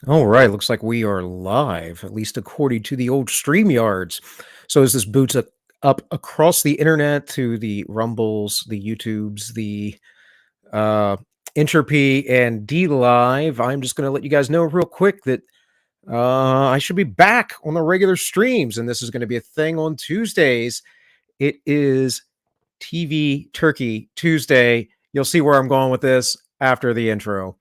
All right, looks like we are live, at least according to the old StreamYards. So as this boots up across the internet to the Rumbles, the YouTubes, the uh, Entropy, and DLive, I'm just going to let you guys know real quick that I should be back on the regular streams, and this is going to be a thing on Tuesdays. It is TV Turkey Tuesday. You'll see where I'm going with this after the intro.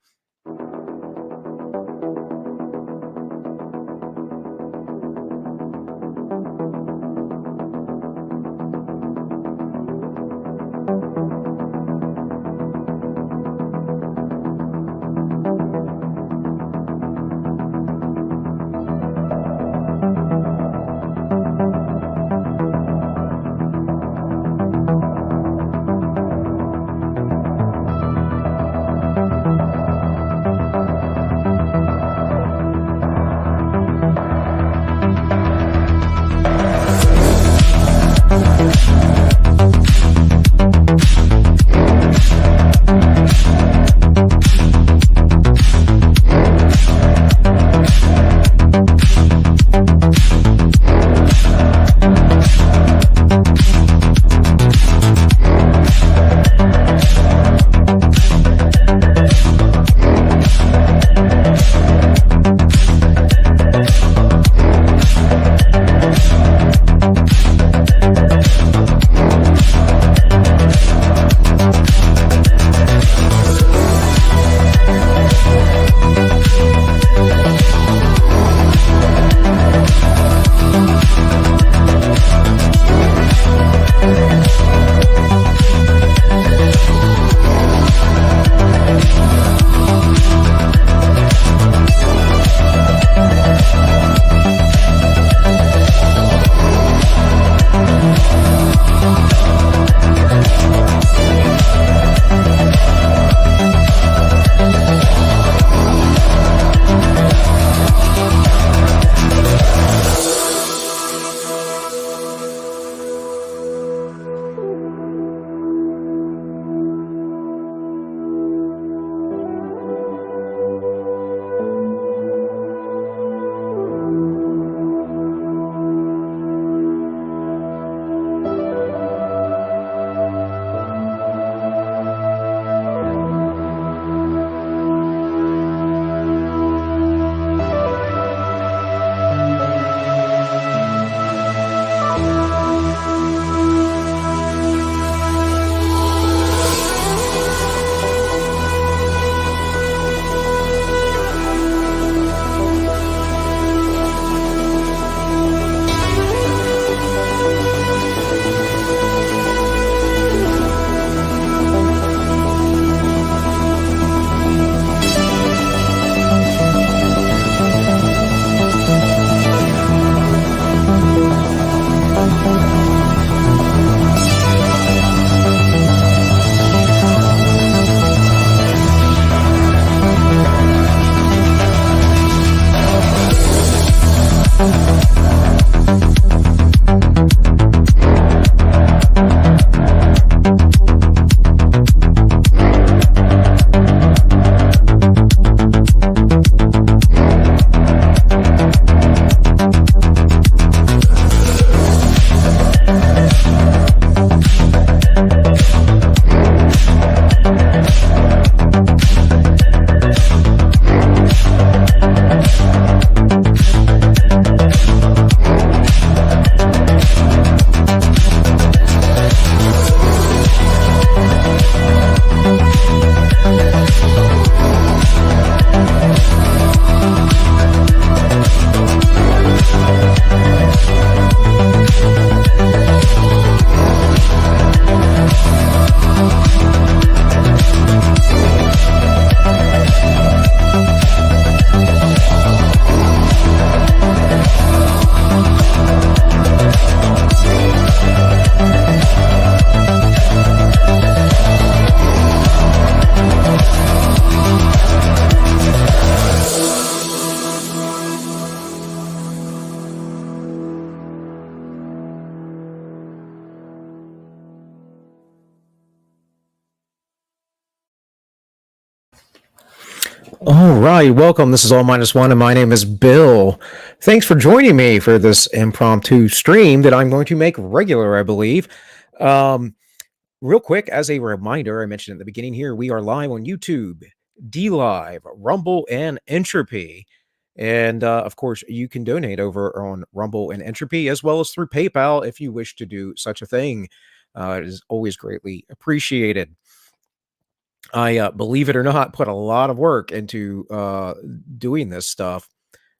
right, welcome. This is All Minus One, and my name is Bill. Thanks for joining me for this impromptu stream that I'm going to make regular, I believe. Um, Real quick, as a reminder, I mentioned at the beginning here, we are live on YouTube, DLive, Rumble, and Entropy. And of course, you can donate over on Rumble and Entropy, as well as through PayPal if you wish to do such a thing. It is always greatly appreciated. I believe it or not, put a lot of work into doing this stuff.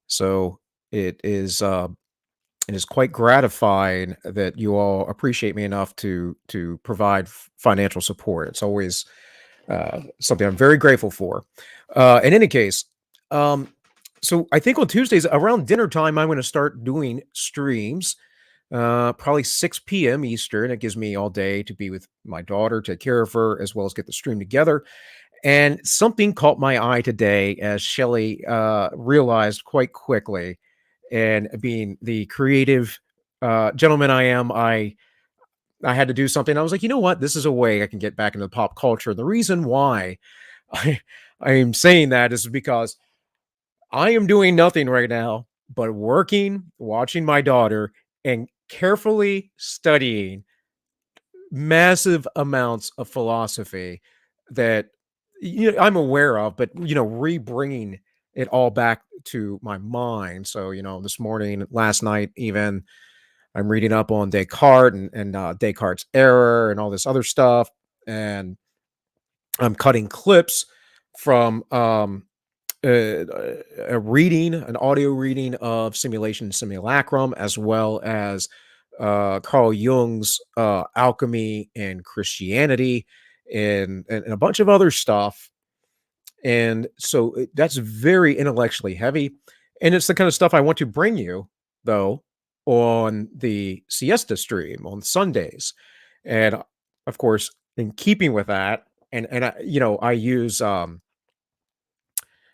So it is it is quite gratifying that you all appreciate me enough to provide financial support. It's always something I'm very grateful for. In any case, um, so I think on Tuesdays around dinner time, I'm going to start doing streams. Probably 6 p.m. Eastern. It gives me all day to be with my daughter, take care of her, as well as get the stream together. And something caught my eye today as Shelley realized quite quickly. And being the creative gentleman I am, I had to do something. I was like, you know what? This is a way I can get back into pop culture. The reason why I, I am saying that is because I am doing nothing right now but working, watching my daughter, and carefully studying massive amounts of philosophy that I'm aware of, but re-bringing it all back to my mind. So this morning, last night, even I'm reading up on Descartes and Descartes' error and all this other stuff, and I'm cutting clips from an audio reading of Simulation Simulacrum, as well as Carl Jung's Alchemy and Christianity, and a bunch of other stuff. And so that's very intellectually heavy. And it's the kind of stuff I want to bring you, though, on the siesta stream on Sundays. And of course, in keeping with that, and I use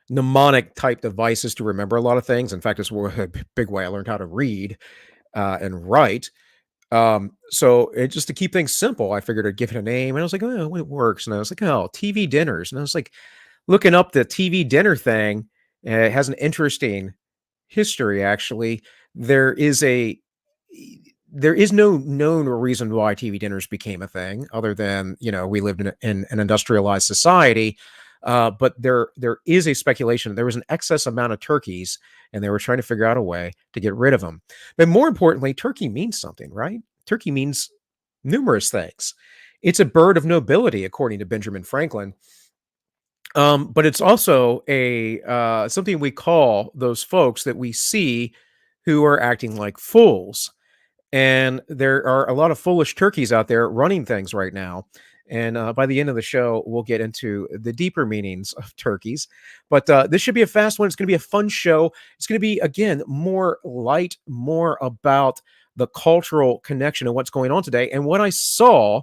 mnemonic type devices to remember a lot of things. In fact, it's a big way I learned how to read and write. So just to keep things simple, I figured I'd give it a name, and I was like, oh, it works. And I was like, oh, TV dinners. And I was like, looking up the TV dinner thing. It has an interesting history, actually. There is a there is no known reason why TV dinners became a thing, other than we lived in an industrialized society. But there is a speculation there was an excess amount of turkeys, and they were trying to figure out a way to get rid of them. But more importantly, turkey means something, right? Turkey means numerous things. It's a bird of nobility, according to Benjamin Franklin. But it's also a something we call those folks that we see who are acting like fools. And there are a lot of foolish turkeys out there running things right now. And by the end of the show, we'll get into the deeper meanings of turkeys. But this should be a fast one. It's going to be a fun show. It's going to be, again, more light, more about the cultural connection and what's going on today. And what I saw,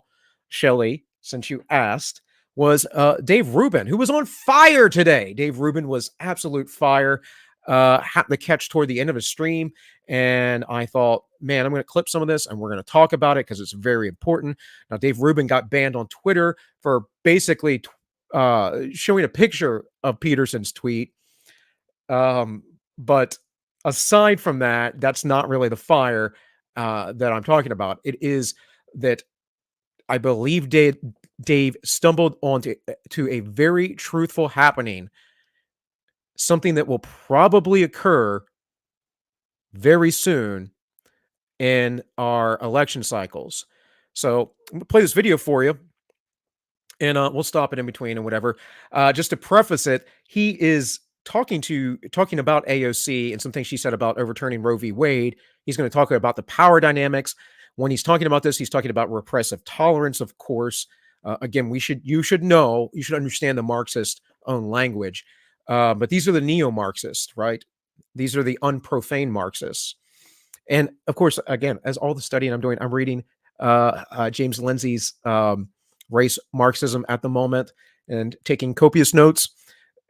Shelley, since you asked, was Dave Rubin, who was on fire today. Dave Rubin was absolute fire. Happened to catch toward the end of his stream, and I thought, man, I'm going to clip some of this and we're going to talk about it because it's very important. Now, Dave Rubin got banned on Twitter for basically showing a picture of Peterson's tweet. But aside from that, that's not really the fire that I'm talking about. It is that I believe Dave stumbled onto a very truthful happening, something that will probably occur very soon in our election cycles. So I'm gonna play this video for you, and we'll stop it in between and whatever. Just to preface it, he is talking about AOC and some things she said about overturning Roe v. Wade. He's going to talk about the power dynamics. When he's talking about this, he's talking about repressive tolerance, of course. Again, you should understand the Marxist own language. But these are the neo-Marxists, right? These are the unprofane Marxists. And of course, again, as all the studying I'm doing, I'm reading James Lindsay's Race Marxism at the moment and taking copious notes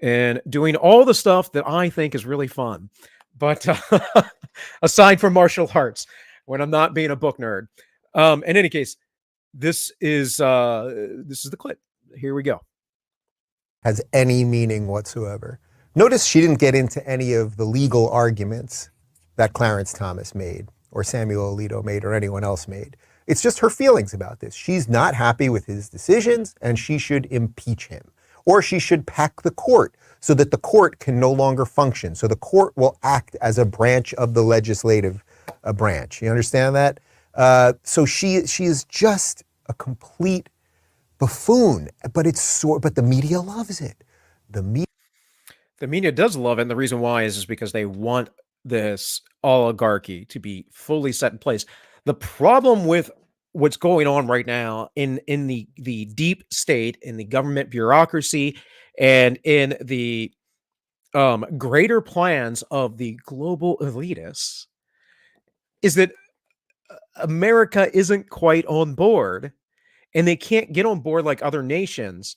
and doing all the stuff that I think is really fun. But aside from martial arts, when I'm not being a book nerd. In any case, this is the clip. Here we go. Has any meaning whatsoever. Notice she didn't get into any of the legal arguments that Clarence Thomas made or Samuel Alito made or anyone else made. It's just her feelings about this. She's not happy with his decisions and she should impeach him. Or she should pack the court so that the court can no longer function. So the court will act as a branch of the legislative branch. You understand that? So she is just a complete buffoon, but the media loves it. The media does love it, and the reason why is because they want this oligarchy to be fully set in place. The problem with what's going on right now in the deep state, in the government bureaucracy, and in the greater plans of the global elitists is that America isn't quite on board, and they can't get on board like other nations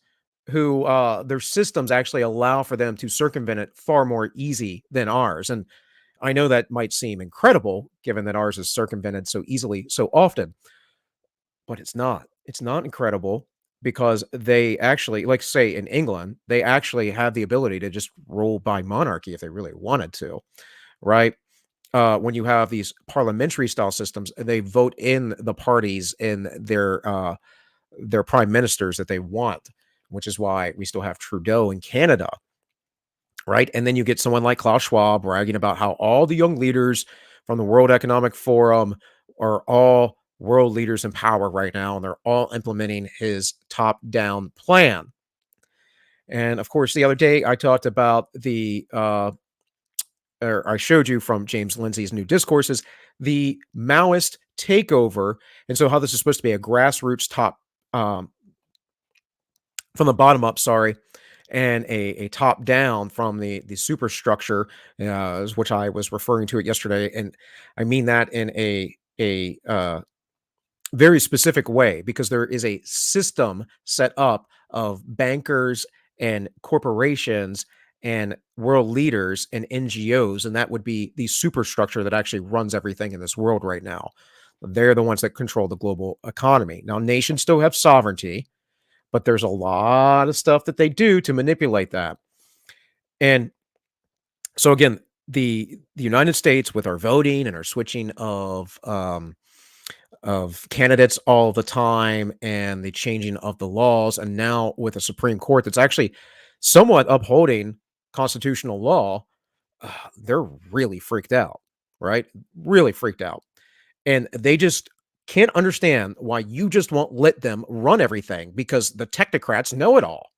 who their systems actually allow for them to circumvent it far more easy than ours. And I know that might seem incredible given that ours is circumvented so easily so often, but it's not. It's not incredible because they actually, like say in England, they actually have the ability to just rule by monarchy if they really wanted to, right? When you have these parliamentary style systems, they vote in the parties in their prime ministers that they want, which is why we still have Trudeau in Canada, right? And then you get someone like Klaus Schwab bragging about how all the young leaders from the World Economic Forum are all world leaders in power right now, and they're all implementing his top-down plan. And of course, the other day I talked about or I showed you from James Lindsay's new discourses, the Maoist takeover, and so how this is supposed to be a grassroots top, from the bottom up, and a top down from the superstructure, which I was referring to it yesterday, and I mean that in a very specific way, because there is a system set up of bankers and corporations and world leaders and NGOs, and that would be the superstructure that actually runs everything in this world right now. They're the ones that control the global economy. Now, nations still have sovereignty, but there's a lot of stuff that they do to manipulate that. And so again, the United States, with our voting and our switching of candidates all the time and the changing of the laws, and now with a Supreme Court that's actually somewhat upholding constitutional law, they're really freaked out, right? Really freaked out. And they just can't understand why you just won't let them run everything, because the technocrats know it all.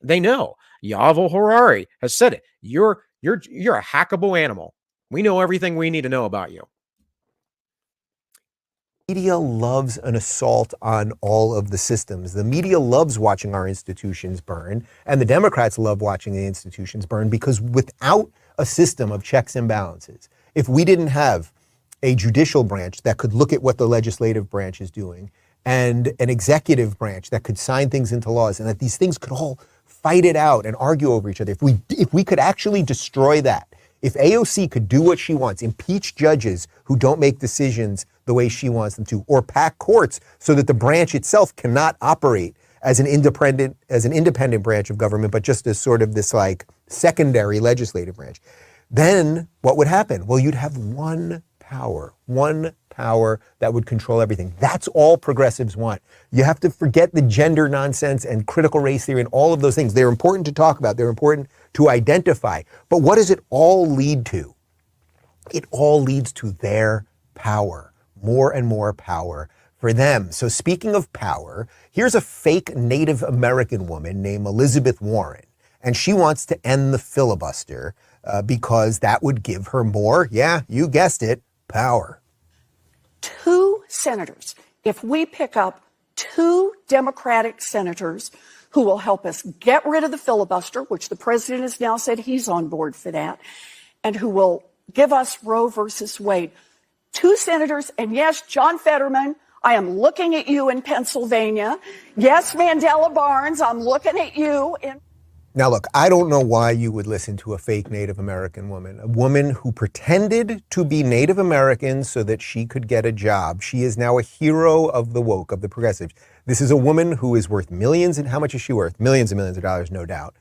They know. Yuval Harari has said it. You're a hackable animal. We know everything we need to know about you. media loves an assault on all of the systems. The media loves watching our institutions burn, and the Democrats love watching the institutions burn, because without a system of checks and balances, if we didn't have a judicial branch that could look at what the legislative branch is doing, and an executive branch that could sign things into laws, and that these things could all fight it out and argue over each other, if we could actually destroy that, if AOC could do what she wants, impeach judges who don't make decisions the way she wants them to, or pack courts so that the branch itself cannot operate as an independent branch of government, but just as sort of this like secondary legislative branch, then what would happen? Well, you'd have one power that would control everything. That's all progressives want. You have to forget the gender nonsense and critical race theory and all of those things. They're important to talk about. They're important to identify. But what does it all lead to? It all leads to their power, more and more power for them. So speaking of power, here's a fake Native American woman named Elizabeth Warren, and she wants to end the filibuster because that would give her more, yeah, you guessed it, power. 2 senators, if we pick up 2 Democratic senators who will help us get rid of the filibuster, which the president has now said he's on board for that, and who will give us Roe versus Wade. 2 senators, and yes, John Fetterman, I am looking at you in Pennsylvania. Yes, Mandela Barnes, I'm looking at you in... Now, look, I don't know why you would listen to a fake Native American woman, a woman who pretended to be Native American so that she could get a job. She is now a hero of the woke, of the progressives. This is a woman who is worth millions, and how much is she worth? Millions and millions of dollars, no doubt.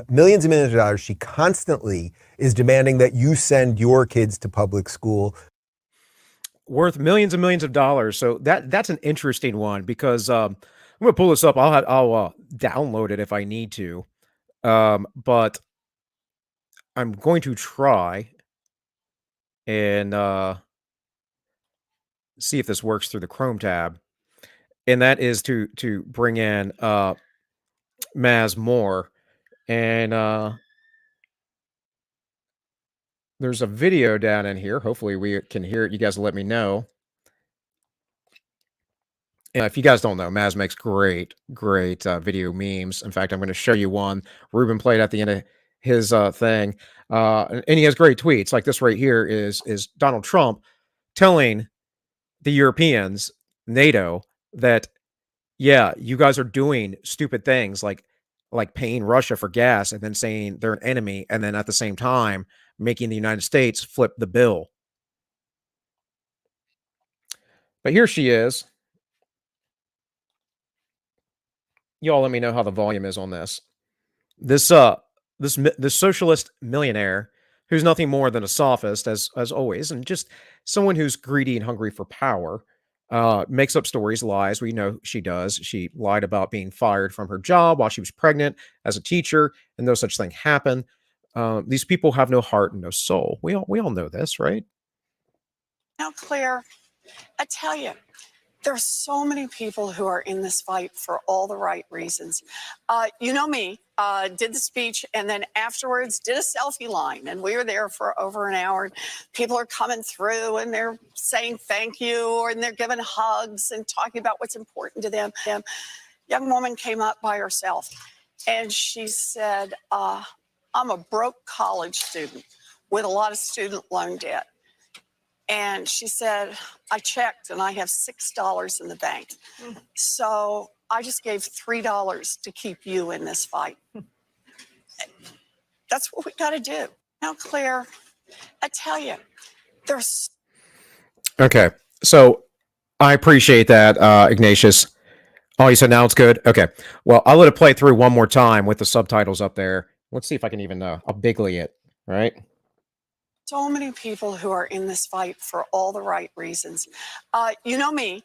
millions and millions of dollars. She constantly is demanding that you send your kids to public school. Worth millions and millions of dollars. So that's an interesting one because I'm gonna pull this up. I'll download it if I need to, but I'm going to try and see if this works through the Chrome tab, and that is to bring in Maz Moore, and there's a video down in here. Hopefully we can hear it. You guys will let me know. If you guys don't know, Maz makes great video memes. In fact, I'm going to show you one Ruben played at the end of his thing, and he has great tweets. Like this right here is Donald Trump telling the Europeans, NATO, that yeah, you guys are doing stupid things like paying Russia for gas and then saying they're an enemy, and then at the same time making the United States flip the bill. But here she is. Y'all let me know how the volume is on this. This socialist millionaire who's nothing more than a sophist as always, and just someone who's greedy and hungry for power, makes up stories, lies. We know she does. She lied about being fired from her job while she was pregnant as a teacher, and no such thing happened. These people have no heart and no soul. We all know this, right? Now, Claire, I tell you, there are so many people who are in this fight for all the right reasons. You know me, did the speech, and then afterwards did a selfie line, and we were there for over an hour. People are coming through, and they're saying thank you, and they're giving hugs and talking about what's important to them. Young woman came up by herself, and she said, I'm a broke college student with a lot of student loan debt. And she said, I checked and I have $6 in the bank. So I just gave $3 to keep you in this fight. That's what we got to do. Now, Claire, I tell you, there's. Okay. So I appreciate that, Ignatius. Oh, you said now it's good? Okay. Well, I'll let it play through one more time with the subtitles up there. Let's see if I can even, I'll bigly it, right? So many people who are in this fight for all the right reasons. You know me,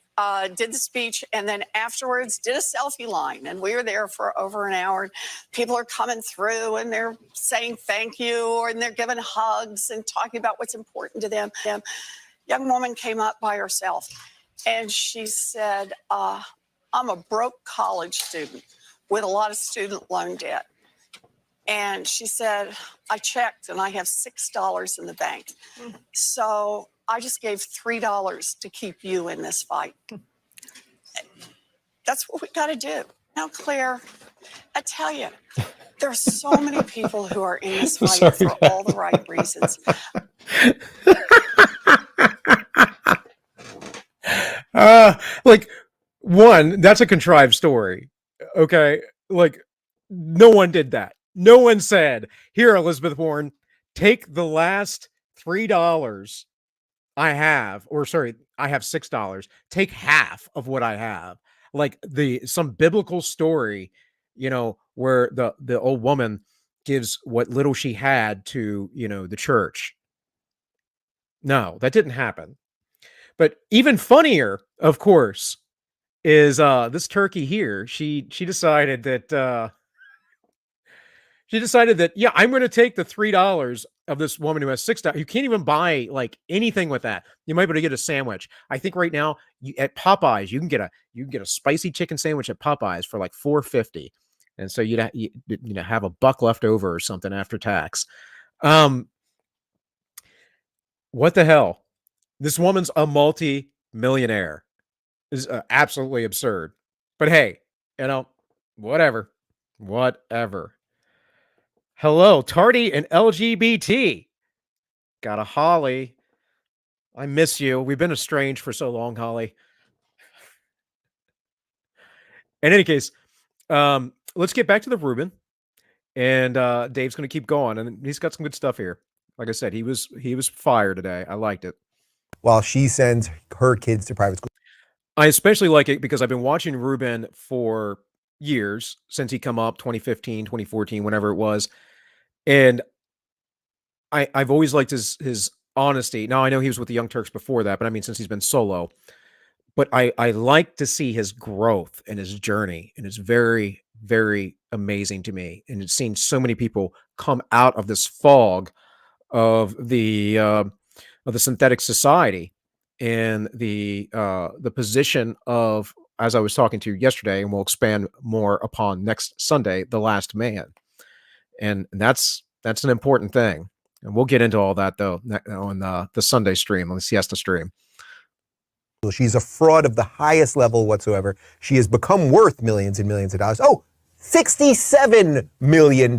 did the speech, and then afterwards did a selfie line, and we were there for over an hour. People are coming through, and they're saying thank you, and they're giving hugs and talking about what's important to them. Young woman came up by herself, and she said, I'm a broke college student with a lot of student loan debt. And she said, I checked and I have $6 in the bank. So I just gave $3 to keep you in this fight. That's what we got to do. Now, Claire, I tell you, there are so many people who are in this fight for all the right reasons. Like, one, that's a contrived story. Okay. Like, no one did that. No one said, here, Elizabeth Warren, take the last $3 I have, or sorry, I have $6. Take half of what I have. Like some biblical story, where the old woman gives what little she had to, the church. No, that didn't happen. But even funnier, of course, is this turkey here. She decided that yeah, I'm going to take the $3 of this woman who has $6. You can't even buy like anything with that. You might be able to get a sandwich. I think right now at Popeyes you can get a spicy chicken sandwich at Popeyes for like $4.50, and so you'd have a buck left over or something after tax. What the hell? This woman's a multi-millionaire. This is absolutely absurd. But hey, whatever. Hello, Tardy and LGBT. Got a Holly. I miss you. We've been estranged for so long, Holly. In any case, let's get back to the Ruben. And Dave's going to keep going, and he's got some good stuff here. Like I said, he was fire today. I liked it. While she sends her kids to private school. I especially like it because I've been watching Ruben for years since he come up, 2015, 2014, whenever it was. And I've always liked his honesty. Now, I know he was with the Young Turks before that, but I mean, since he's been solo. But I like to see his growth and his journey, and it's very, very amazing to me. And it's seen so many people come out of this fog of the synthetic society and the position of, as I was talking to you yesterday, and we'll expand more upon next Sunday, the last man. And that's an important thing. And we'll get into all that though on the Sunday stream, on the siesta stream. She's a fraud of the highest level whatsoever. She has become worth millions and millions of dollars. Oh, $67 million.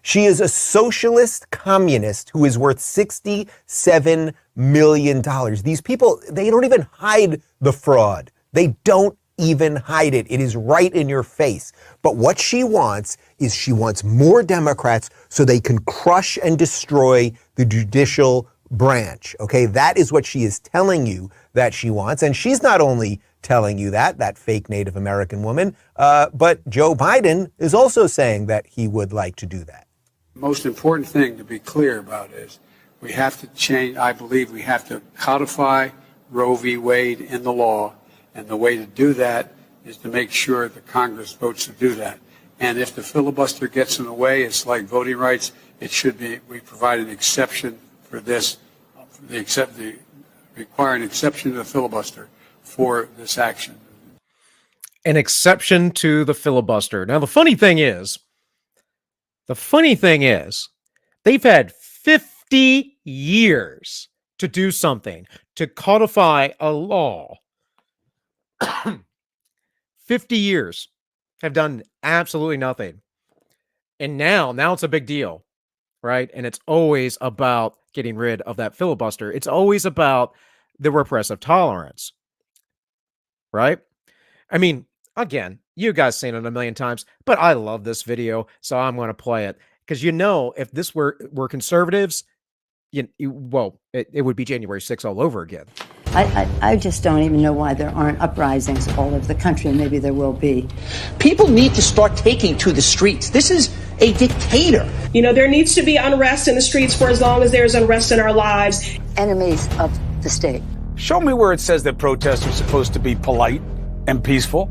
She is a socialist communist who is worth $67 million. These people, they don't even hide the fraud. They don't even hide it. It is right in your face. But what she wants is she wants more Democrats so they can crush and destroy the judicial branch. Okay, that is what she is telling you that she wants. And she's not only telling you that fake Native American woman, but Joe Biden is also saying that he would like to do that. The most important thing to be clear about is we have to change, I believe we have to codify Roe v. Wade in the law. And the way to do that is to make sure the Congress votes to do that. And if the filibuster gets in the way, it's like voting rights. It should be, we provide an exception for this, require an exception to the filibuster for this action. An exception to the filibuster. Now, the funny thing is, they've had 50 years to do something, to codify a law. 50 years have done absolutely nothing. And now it's a big deal, right? And it's always about getting rid of that filibuster. It's always about the repressive tolerance, right? I mean, again, you guys seen it a million times, but I love this video, so I'm going to play it. Because if this were conservatives, it would be January 6th all over again. I just don't even know why there aren't uprisings all over the country, and maybe there will be. People need to start taking to the streets. This is a dictator. You know, there needs to be unrest in the streets for as long as there's unrest in our lives. Enemies of the state. Show me where it says that protests are supposed to be polite and peaceful.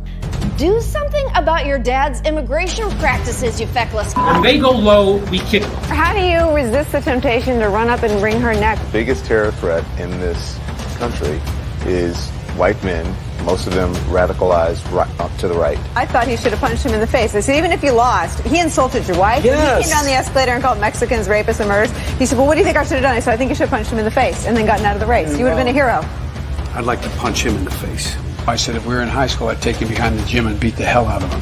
Do something about your dad's immigration practices, you feckless. When they go low, we kick them. How do you resist the temptation to run up and wring her neck? The biggest terror threat in this country is white men, most of them radicalized right up to the right. I thought he should have punched him in the face. I said, even if you lost, he insulted your wife. Yes. He came down the escalator and called Mexicans rapists and murderers. He said, well, what do you think I should have done? I said, I think you should have punched him in the face and then gotten out of the race. You would have been a hero. I'd like to punch him in the face. I said if we were in high school, I'd take him behind the gym and beat the hell out of him.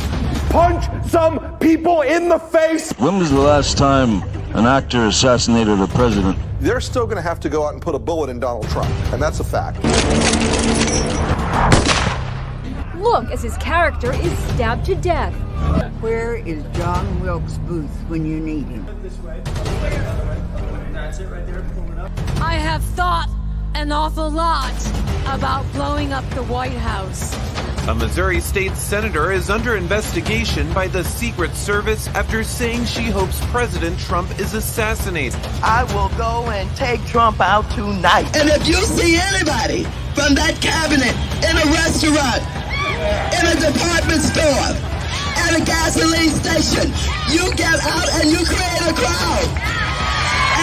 Punch some people in the face! When was the last time an actor assassinated a president? They're still going to have to go out and put a bullet in Donald Trump, and that's a fact. Look, as his character is stabbed to death. Where is John Wilkes Booth when you need him? I have thought an awful lot about blowing up the White House. A Missouri state senator is under investigation by the Secret Service after saying she hopes President Trump is assassinated. I will go and take Trump out tonight. And if you see anybody from that cabinet in a restaurant, in a department store, at a gasoline station, you get out and you create a crowd.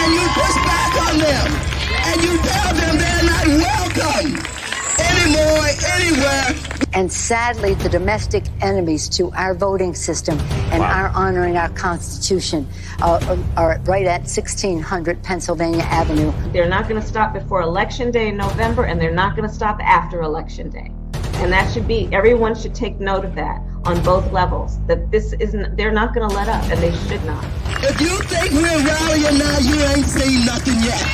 And you push back on them. And you tell them they're not welcome anymore, anywhere. And sadly, the domestic enemies to our voting system and our honoring our Constitution are right at 1600 Pennsylvania Avenue. They're not going to stop before Election Day in November, and they're not going to stop after Election Day. And that should be, everyone should take note of that on both levels, that this isn't, they're not going to let up, and they should not. If you think we're rallying now, you ain't seen nothing yet.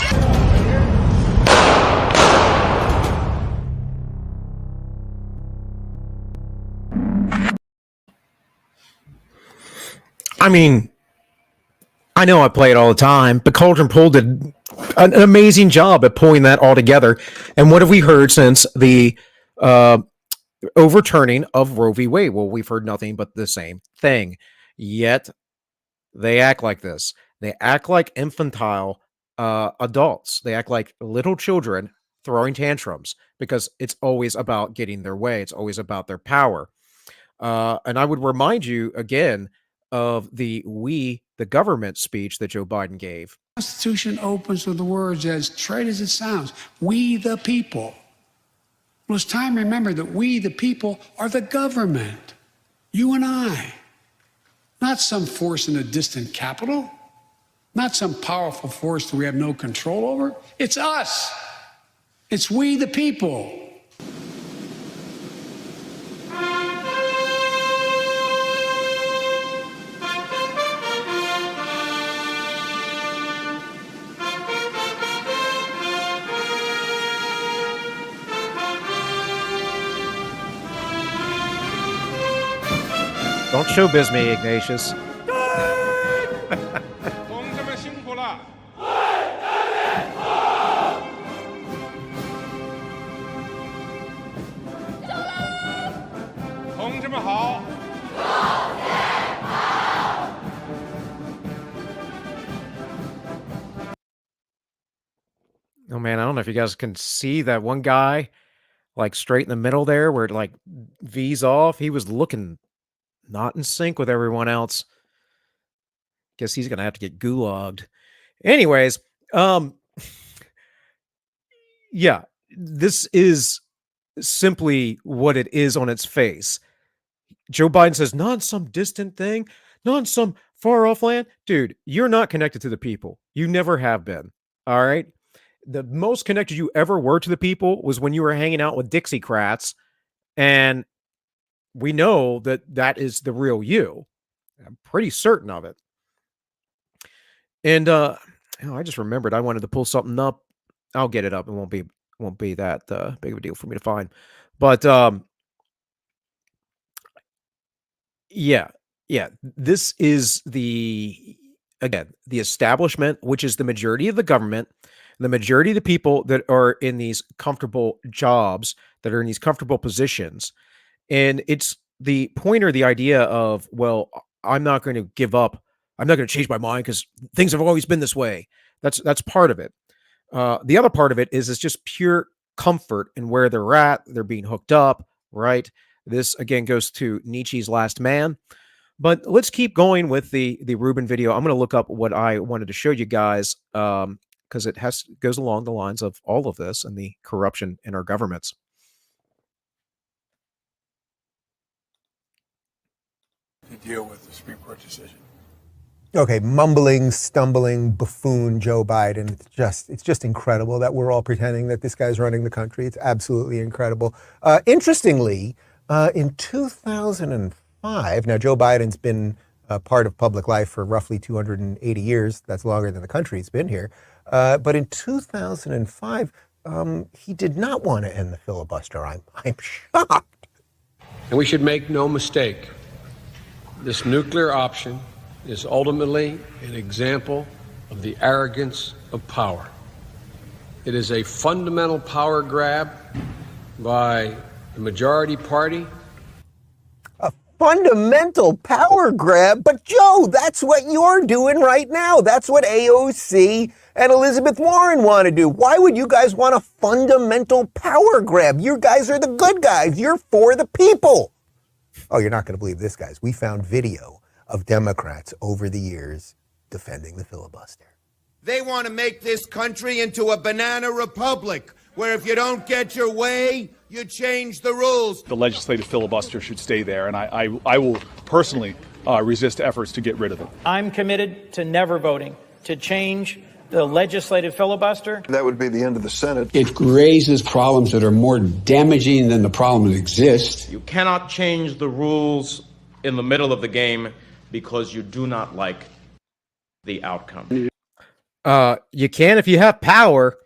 I mean, I know I play it all the time, but Cauldron Pool did an amazing job at pulling that all together. And what have we heard since the overturning of Roe v. Wade. Well, we've heard nothing but the same thing. Yet they act like this. They act like infantile adults. They act like little children throwing tantrums because it's always about getting their way. It's always about their power. And I would remind you again of the government speech that Joe Biden gave. The Constitution opens with the words as trite as it sounds, we the people. Well, it's time to remember that we the people are the government, you and I, not some force in a distant capital, not some powerful force that we have no control over. It's us. It's we the people. Don't showbiz me, Ignatius. Oh man, I don't know if you guys can see that one guy like straight in the middle there where it like V's off. He was looking not in sync with everyone else. Guess he's gonna have to get gulagged. Anyways, yeah, this is simply what it is on its face. Joe Biden says, not in some distant thing, not in some far off land. Dude, you're not connected to the people. You never have been. All right. The most connected you ever were to the people was when you were hanging out with Dixiecrats. And we know that that is the real you. I'm pretty certain of it. And I just remembered I wanted to pull something up. I'll get it up. It won't be that big of a deal for me to find. But yeah, this is the establishment, which is the majority of the government, the majority of the people that are in these comfortable jobs, that are in these comfortable positions. And it's the pointer, the idea of, well, I'm not going to give up. I'm not going to change my mind because things have always been this way. That's part of it. The other part of it is it's just pure comfort in where they're at. They're being hooked up, right? This again goes to Nietzsche's Last Man. But let's keep going with the Rubin video. I'm going to look up what I wanted to show you guys because it goes along the lines of all of this and the corruption in our governments. To deal with the Supreme Court decision. Okay, mumbling, stumbling, buffoon Joe Biden. It's just incredible that we're all pretending that this guy's running the country. It's absolutely incredible. Interestingly, in 2005, now Joe Biden's been part of public life for roughly 280 years. That's longer than the country's been here. But in 2005, he did not want to end the filibuster. I'm shocked. And we should make no mistake. This nuclear option is ultimately an example of the arrogance of power. It is a fundamental power grab by the majority party. A fundamental power grab? But Joe, that's what you're doing right now. That's what AOC and Elizabeth Warren want to do. Why would you guys want a fundamental power grab? You guys are the good guys. You're for the people. Oh, you're not going to believe this, guys. We found video of Democrats over the years defending the filibuster. They want to make this country into a banana republic, where if you don't get your way, you change the rules. The legislative filibuster should stay there, and I will personally resist efforts to get rid of it. I'm committed to never voting to change the legislative filibuster. That would be the end of the Senate. It raises problems that are more damaging than the problems that exist. You cannot change the rules in the middle of the game because you do not like the outcome. You can if you have power.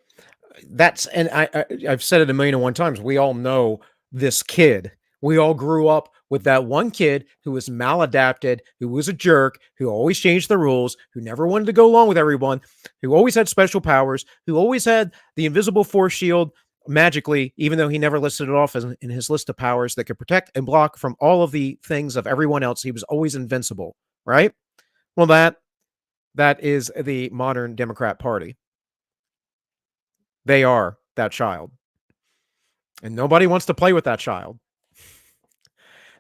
And I've said it a million and one times. We all know this kid. We all grew up with that one kid who was maladapted, who was a jerk, who always changed the rules, who never wanted to go along with everyone, who always had special powers, who always had the invisible force shield magically, even though he never listed it off in his list of powers that could protect and block from all of the things of everyone else, he was always invincible, right? Well, that is the modern Democrat Party. They are that child. And nobody wants to play with that child.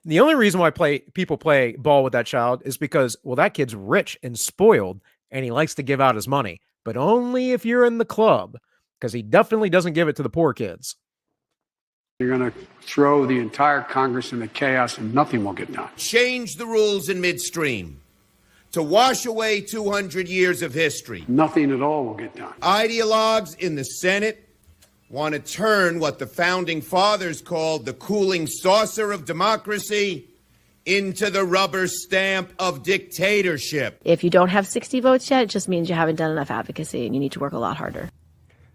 The only reason why people play ball with that child is because, well, that kid's rich and spoiled, and he likes to give out his money, but only if you're in the club, because he definitely doesn't give it to the poor kids. You're going to throw the entire Congress into chaos and nothing will get done. Change the rules in midstream to wash away 200 years of history. Nothing at all will get done. Ideologues in the Senate want to turn what the founding fathers called the cooling saucer of democracy into the rubber stamp of dictatorship. If you don't have 60 votes yet, it just means you haven't done enough advocacy and you need to work a lot harder.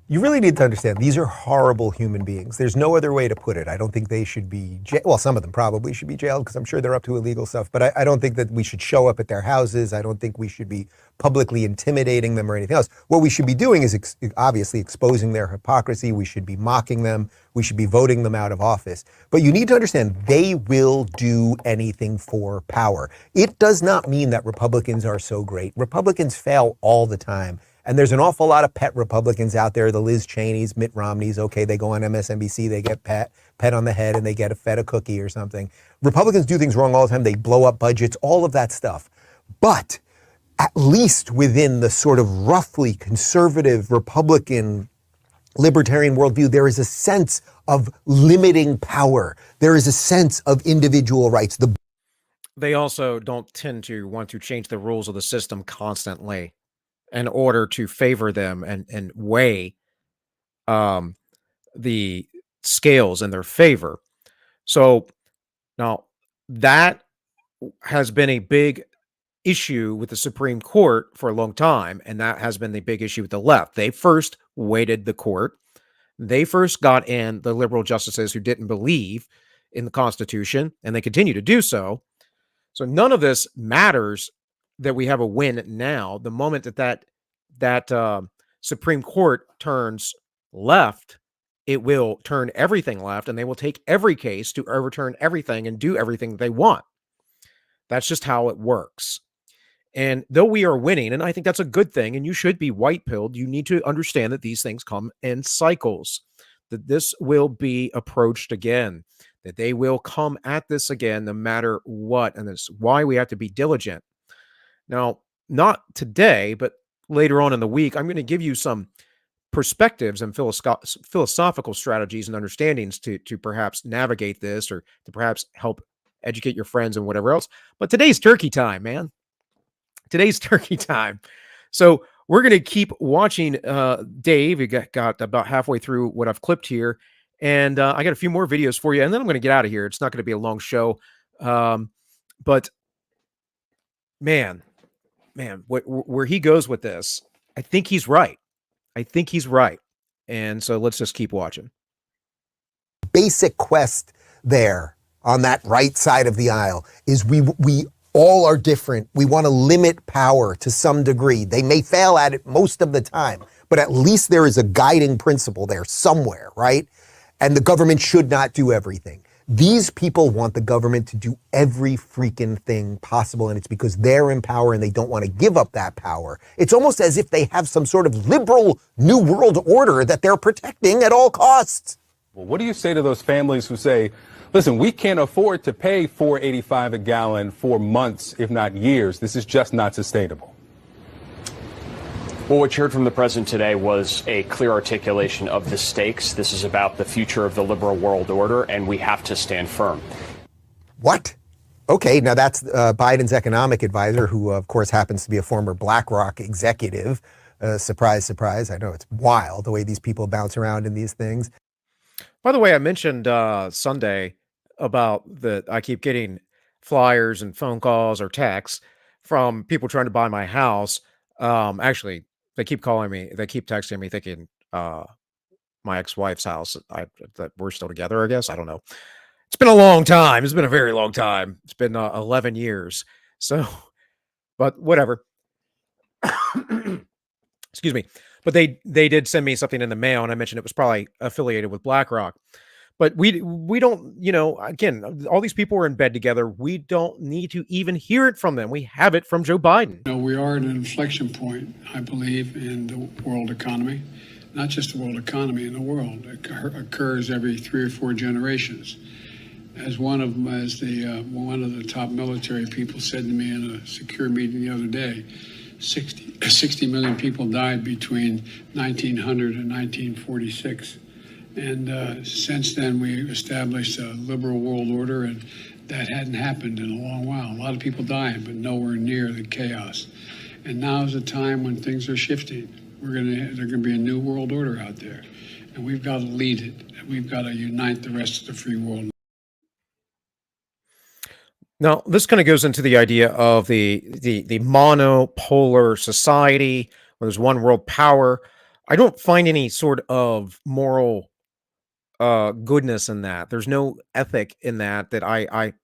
You really need to understand, these are horrible human beings. There's no other way to put it. I don't think they should be well, some of them probably should be jailed because I'm sure they're up to illegal stuff, but I don't think that we should show up at their houses. I don't think we should be publicly intimidating them or anything else. What we should be doing is obviously exposing their hypocrisy. We should be mocking them. We should be voting them out of office. But you need to understand, they will do anything for power. It does not mean that Republicans are so great. Republicans fail all the time. And there's an awful lot of pet Republicans out there, the Liz Cheneys, Mitt Romneys. Okay, they go on MSNBC, they get pet on the head, and they get fed a cookie or something. Republicans do things wrong all the time. They blow up budgets, all of that stuff. But at least within the sort of roughly conservative Republican libertarian worldview, there is a sense of limiting power. There is a sense of individual rights. They also don't tend to want to change the rules of the system constantly in order to favor them and weigh the scales in their favor. So now that has been a big issue with the Supreme Court for a long time, and that has been the big issue with the left. They first weighted the court. They first got in the liberal justices who didn't believe in the Constitution, and they continue to do so. So none of this matters that we have a win now. The moment that Supreme Court turns left, it will turn everything left, and they will take every case to overturn everything and do everything they want. That's just how it works. And though we are winning, and I think that's a good thing, and you should be white-pilled, you need to understand that these things come in cycles, that this will be approached again, that they will come at this again no matter what, and that's why we have to be diligent. Now, not today, but later on in the week, I'm going to give you some perspectives and philosophical strategies and understandings to perhaps navigate this or to perhaps help educate your friends and whatever else. But today's turkey time, man. Today's turkey time. So we're going to keep watching Dave. You got about halfway through what I've clipped here. And I got a few more videos for you. And then I'm going to get out of here. It's not going to be a long show. But man, where he goes with this, I think he's right. And so let's just keep watching. Basic quest there on that right side of the aisle is we all are different. We want to limit power to some degree. They may fail at it most of the time, but at least there is a guiding principle there somewhere, right? And the government should not do everything. These people want the government to do every freaking thing possible, and it's because they're in power and they don't want to give up that power. It's almost as if they have some sort of liberal new world order that they're protecting at all costs. Well, what do you say to those families who say, listen, we can't afford to pay $4.85 a gallon for months, if not years. This is just not sustainable. Well, what you heard from the president today was a clear articulation of the stakes. This is about the future of the liberal world order, and we have to stand firm. What? Okay, now that's Biden's economic advisor, who, of course, happens to be a former BlackRock executive. Surprise, surprise. I know it's wild the way these people bounce around in these things. By the way, I mentioned Sunday about I keep getting flyers and phone calls or texts from people trying to buy my house. Actually, they keep calling me. They keep texting me thinking my ex-wife's house. That we're still together, I guess. I don't know. It's been a long time. It's been a very long time. It's been 11 years. So, but whatever. Excuse me. But they did send me something in the mail, and I mentioned it was probably affiliated with BlackRock. But we don't, again, all these people are in bed together. We don't need to even hear it from them. We have it from Joe Biden. We are at an inflection point, I believe, in the world economy. Not just the world economy, in the world. It occurs every 3 or 4 generations. As one of the top military people said to me in a secure meeting the other day, 60 million people died between 1900 and 1946. And since then, we established a liberal world order, and that hadn't happened in a long while. A lot of people dying, but nowhere near the chaos. And now is a time when things are shifting. There's going to be a new world order out there, and we've got to lead it. We've got to unite the rest of the free world. Now, this kind of goes into the idea of the monopolar society where there's one world power. I don't find any sort of moral goodness in that. There's no ethic in that I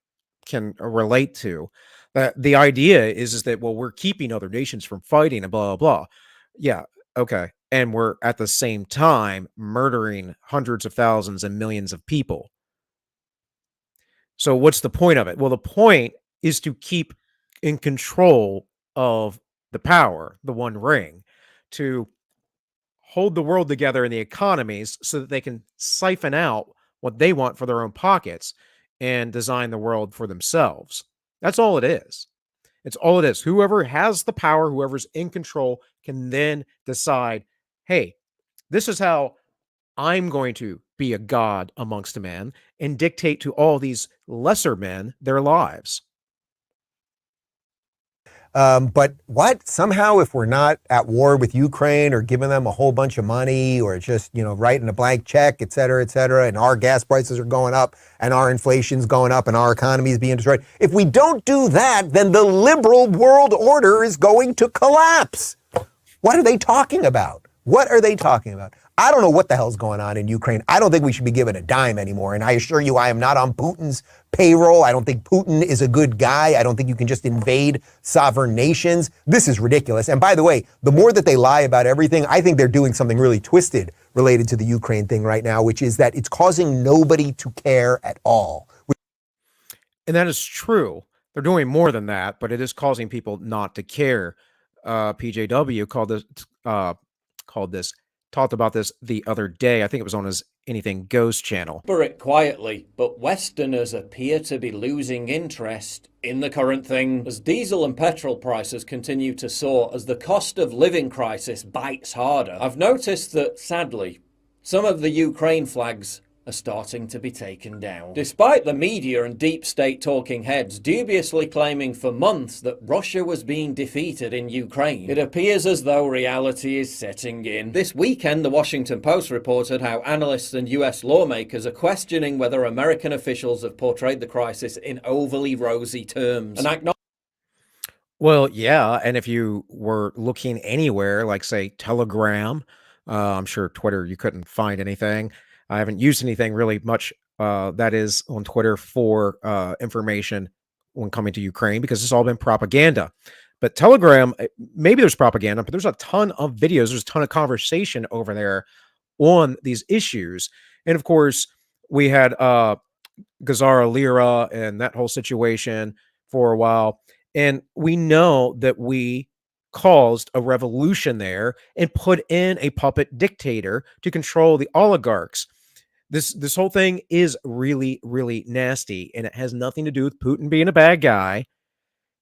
can relate to. The idea is that, well, we're keeping other nations from fighting and blah, blah, blah. Yeah, okay. And we're at the same time murdering hundreds of thousands and millions of people. So what's the point of it? Well, the point is to keep in control of the power, the One Ring, to hold the world together in the economies so that they can siphon out what they want for their own pockets and design the world for themselves. That's all it is. It's all it is. Whoever has the power, whoever's in control, can then decide, hey, this is how I'm going to be a god amongst men and dictate to all these lesser men their lives. But what? Somehow, if we're not at war with Ukraine or giving them a whole bunch of money or just, writing a blank check, et cetera, and our gas prices are going up and our inflation's going up and our economy is being destroyed. If we don't do that, then the liberal world order is going to collapse. What are they talking about? What are they talking about? I don't know what the hell's going on in Ukraine. I don't think we should be given a dime anymore. And I assure you, I am not on Putin's payroll. I don't think Putin is a good guy. I don't think you can just invade sovereign nations. This is ridiculous. And by the way, the more that they lie about everything, I think they're doing something really twisted related to the Ukraine thing right now, which is that it's causing nobody to care at all. And that is true. They're doing more than that, but it is causing people not to care. PJW talked about this the other day. I think it was on his Anything Goes channel. For it quietly, but Westerners appear to be losing interest in the current thing as diesel and petrol prices continue to soar as the cost of living crisis bites harder. I've noticed that, sadly, some of the Ukraine flags are starting to be taken down. Despite the media and deep state talking heads dubiously claiming for months that Russia was being defeated in Ukraine, it appears as though reality is setting in. This weekend, the Washington Post reported how analysts and US lawmakers are questioning whether American officials have portrayed the crisis in overly rosy terms. Well, yeah, and if you were looking anywhere, like, say, Telegram, I'm sure Twitter, you couldn't find anything. I haven't used anything really much that is on Twitter for information when coming to Ukraine because it's all been propaganda. But Telegram, maybe there's propaganda, but there's a ton of videos. There's a ton of conversation over there on these issues. And of course, we had Gazara Lira and that whole situation for a while. And we know that we caused a revolution there and put in a puppet dictator to control the oligarchs. This whole thing is really, really nasty, and it has nothing to do with Putin being a bad guy,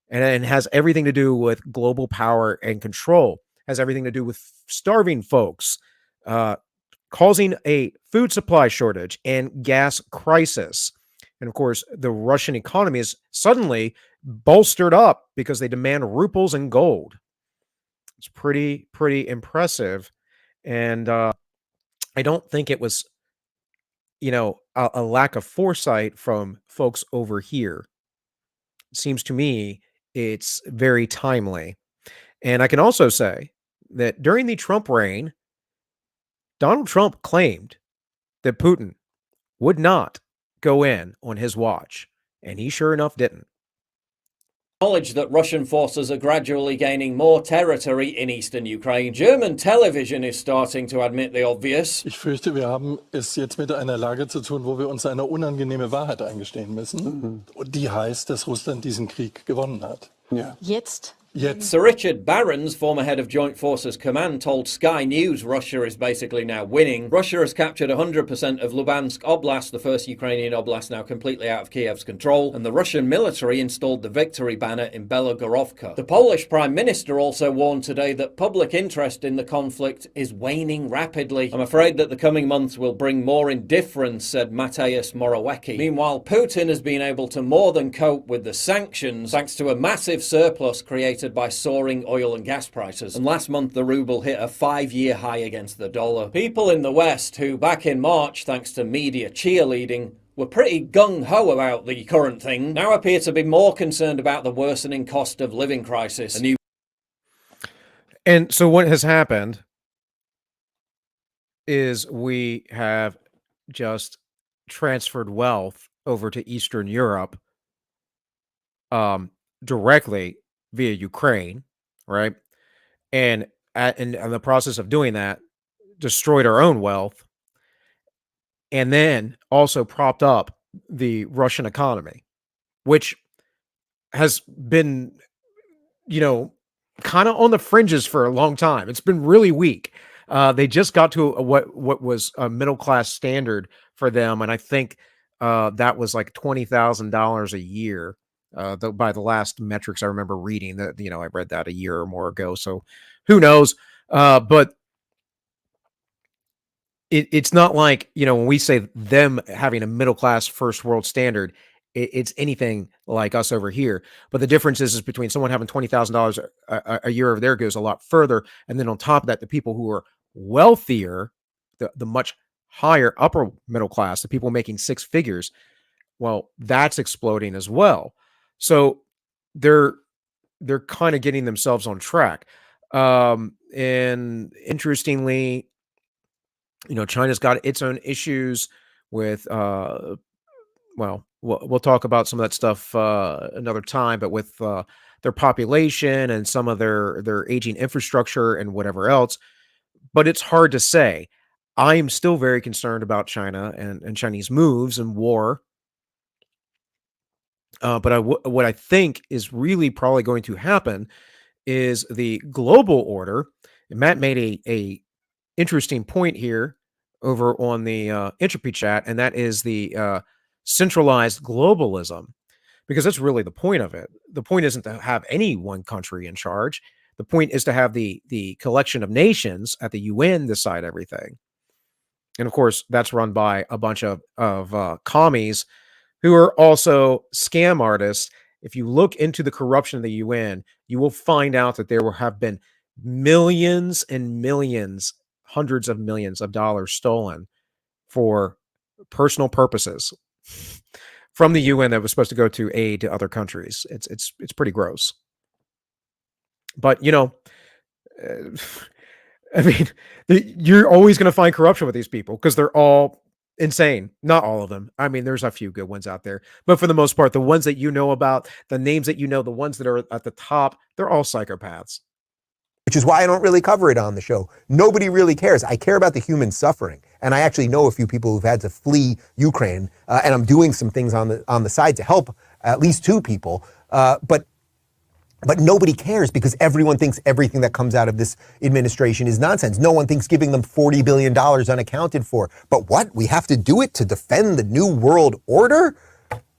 and it has everything to do with global power and control. It has everything to do with starving folks, causing a food supply shortage and gas crisis. And of course, the Russian economy is suddenly bolstered up because they demand rubles and gold. It's pretty impressive. And I don't think it was, a lack of foresight from folks over here. It seems to me it's very timely. And I can also say that during the Trump reign, Donald Trump claimed that Putin would not go in on his watch, and he sure enough didn't. Knowledge that Russian forces are gradually gaining more territory in eastern Ukraine. German television is starting to admit the obvious. Ich fürchte, wir haben es jetzt mit einer Lage zu tun, wo wir uns eine unangenehme Wahrheit eingestehen müssen. Und die heißt, dass Russland diesen Krieg gewonnen hat. Ja. Jetzt. Sir Richard Barrons, former head of Joint Forces Command, told Sky News Russia is basically now winning. Russia has captured 100% of Luhansk Oblast, the first Ukrainian oblast now completely out of Kiev's control, and the Russian military installed the victory banner in Belogorovka. The Polish Prime Minister also warned today that public interest in the conflict is waning rapidly. I'm afraid that the coming months will bring more indifference, said Mateusz Morawiecki. Meanwhile, Putin has been able to more than cope with the sanctions thanks to a massive surplus created by soaring oil and gas prices. And last month, the ruble hit a 5-year high against the dollar. People in the West who, back in March, thanks to media cheerleading, were pretty gung-ho about the current thing, now appear to be more concerned about the worsening cost of living crisis. And so what has happened is we have just transferred wealth over to Eastern Europe directly via Ukraine, right? And in the process of doing that, destroyed our own wealth, and then also propped up the Russian economy, which has been, kind of on the fringes for a long time. It's been really weak. They just got to what was a middle class standard for them, and I think that was like $20,000 a year. By the last metrics I remember reading, that I read that a year or more ago, so who knows? But it's not like, when we say them having a middle class first world standard, it's anything like us over here. But the difference is between someone having $20,000 a year over there goes a lot further, and then on top of that, the people who are wealthier, the much higher upper middle class, the people making six figures, well, that's exploding as well. So they're kind of getting themselves on track. And interestingly, China's got its own issues with, we'll talk about some of that stuff another time, but with their population and some of their aging infrastructure and whatever else. But it's hard to say. I am still very concerned about China and Chinese moves and war. But what I think is really probably going to happen is the global order. And Matt made a interesting point here over on the Entropy chat, and that is the centralized globalism, because that's really the point of it. The point isn't to have any one country in charge. The point is to have the collection of nations at the UN decide everything. And of course, that's run by a bunch of commies who are also scam artists. If you look into the corruption of the UN, you will find out that there have been millions and millions, hundreds of millions of dollars stolen for personal purposes from the UN that was supposed to go to aid to other countries. It's pretty gross. But, I mean, you're always going to find corruption with these people because they're all insane. Not all of them. I mean, there's a few good ones out there, but for the most part, the ones that you know about, the names that the ones that are at the top, they're all psychopaths. Which is why I don't really cover it on the show. Nobody really cares. I care about the human suffering, and I actually know a few people who've had to flee Ukraine, and I'm doing some things on the side to help at least 2 people. But nobody cares because everyone thinks everything that comes out of this administration is nonsense. No one thinks giving them $40 billion unaccounted for. But what? We have to do it to defend the new world order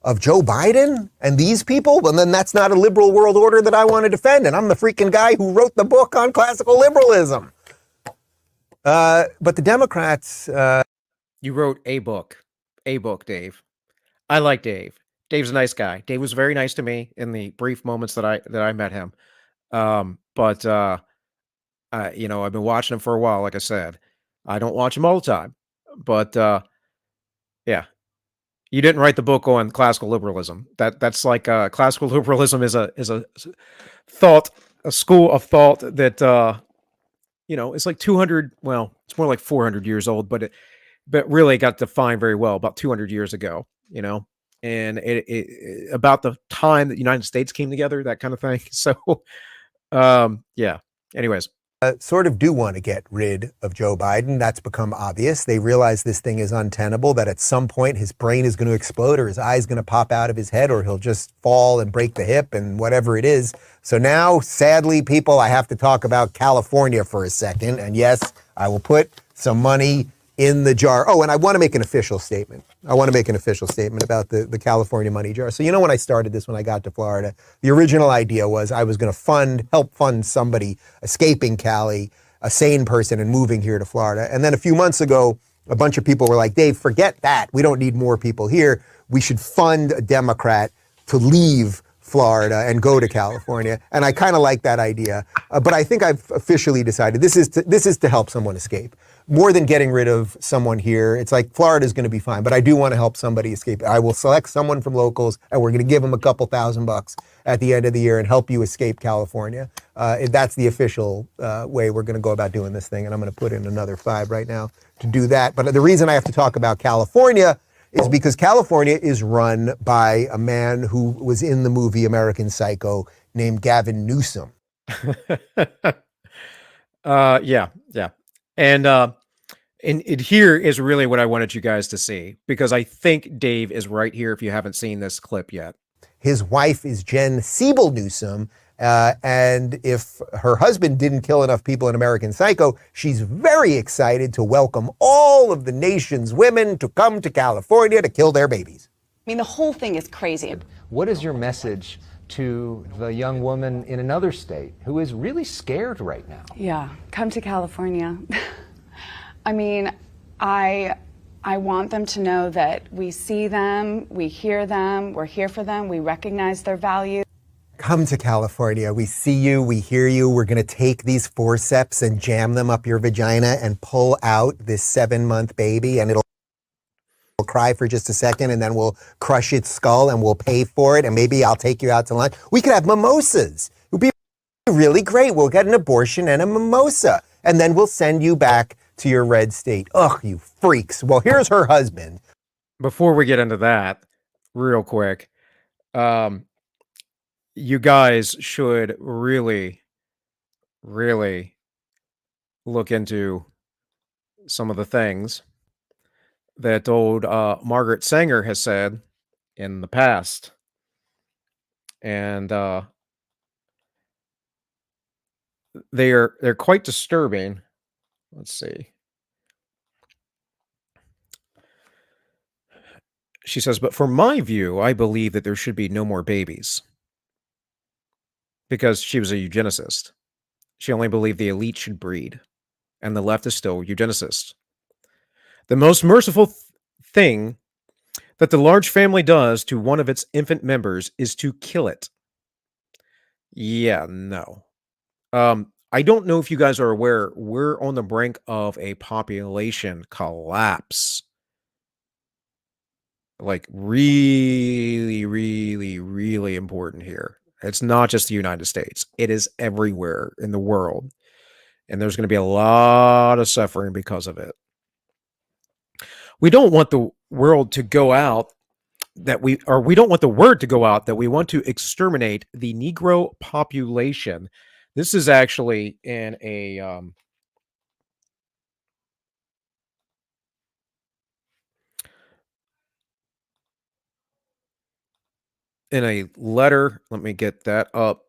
of Joe Biden and these people? Well, then that's not a liberal world order that I want to defend. And I'm the freaking guy who wrote the book on classical liberalism. But the Democrats... You wrote a book, Dave. I like Dave. Dave's a nice guy. Dave was very nice to me in the brief moments that I met him. But I've been watching him for a while. Like I said, I don't watch him all the time, but yeah, you didn't write the book on classical liberalism. That's like classical liberalism is a thought, a school of thought that it's like 200. Well, it's more like 400 years old, but really got defined very well about 200 years ago. and about the time that the United States came together, that kind of thing. So, yeah. Anyways. Sort of do want to get rid of Joe Biden. That's become obvious. They realize this thing is untenable, that at some point his brain is going to explode or his eye is going to pop out of his head or he'll just fall and break the hip and whatever it is. So now, sadly, people, I have to talk about California for a second. And yes, I will put some money in the jar. Oh, and I want to make an official statement. I want to make an official statement about the California money jar. So, when I started this, when I got to Florida, the original idea was I was going to help fund somebody escaping Cali, a sane person, and moving here to Florida. And then a few months ago, a bunch of people were like, Dave, forget that. We don't need more people here. We should fund a Democrat to leave Florida and go to California. And I kind of like that idea. But I think I've officially decided this is to help someone escape. More than getting rid of someone here. It's like Florida's going to be fine, but I do want to help somebody escape. I will select someone from locals and we're going to give them a couple $1,000 at the end of the year and help you escape California. That's the official way we're going to go about doing this thing. And I'm going to put in another $5 right now to do that. But the reason I have to talk about California is because California is run by a man who was in the movie American Psycho named Gavin Newsom. Yeah. And it here is really what I wanted you guys to see, because I think Dave is right here if you haven't seen this clip yet. His wife is Jen Siebel Newsom, and if her husband didn't kill enough people in American Psycho, she's very excited to welcome all of the nation's women to come to California to kill their babies. I mean, the whole thing is crazy. What is your message to the young woman in another state who is really scared right now? Yeah, come to California. I mean, I want them to know that we see them, we hear them, we're here for them, we recognize their value. Come to California. We see you, we hear you. We're going to take these forceps and jam them up your vagina and pull out this 7-month baby, and it'll cry for just a second, and then we'll crush its skull and we'll pay for it, and maybe I'll take you out to lunch. We could have mimosas. It would be really great. We'll get an abortion and a mimosa, and then we'll send you back to your red state. Ugh, you freaks. Well, here's her husband. Before we get into that, real quick, you guys should really, really look into some of the things that old Margaret Sanger has said in the past. And they're quite disturbing. Let's see. She says, but from my view, I believe that there should be no more babies. Because she was a eugenicist. She only believed the elite should breed. And the left is still eugenicist. The most merciful thing that the large family does to one of its infant members is to kill it. Yeah, no. I don't know if you guys are aware, we're on the brink of a population collapse. Like, really, really, really important here. It's not just the United States. It is everywhere in the world. And there's going to be a lot of suffering because of it. We don't want the world to go out we don't want the word to go out that we want to exterminate the Negro population. This is actually in a letter. Let me get that up.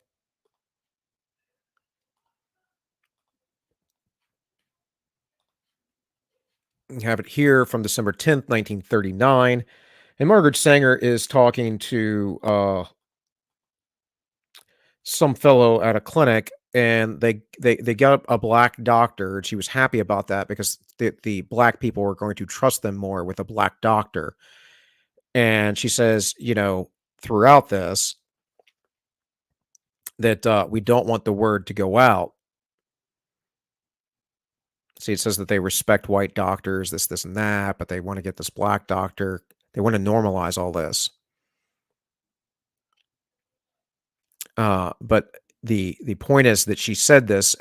You have it here from December 10th, 1939. And Margaret Sanger is talking to some fellow at a clinic, and they got a black doctor, and she was happy about that because the black people were going to trust them more with a black doctor. And she says, throughout this, that we don't want the word to go out. See, it says that they respect white doctors, this, and that, but they want to get this black doctor. They want to normalize all this. But the point is that she said this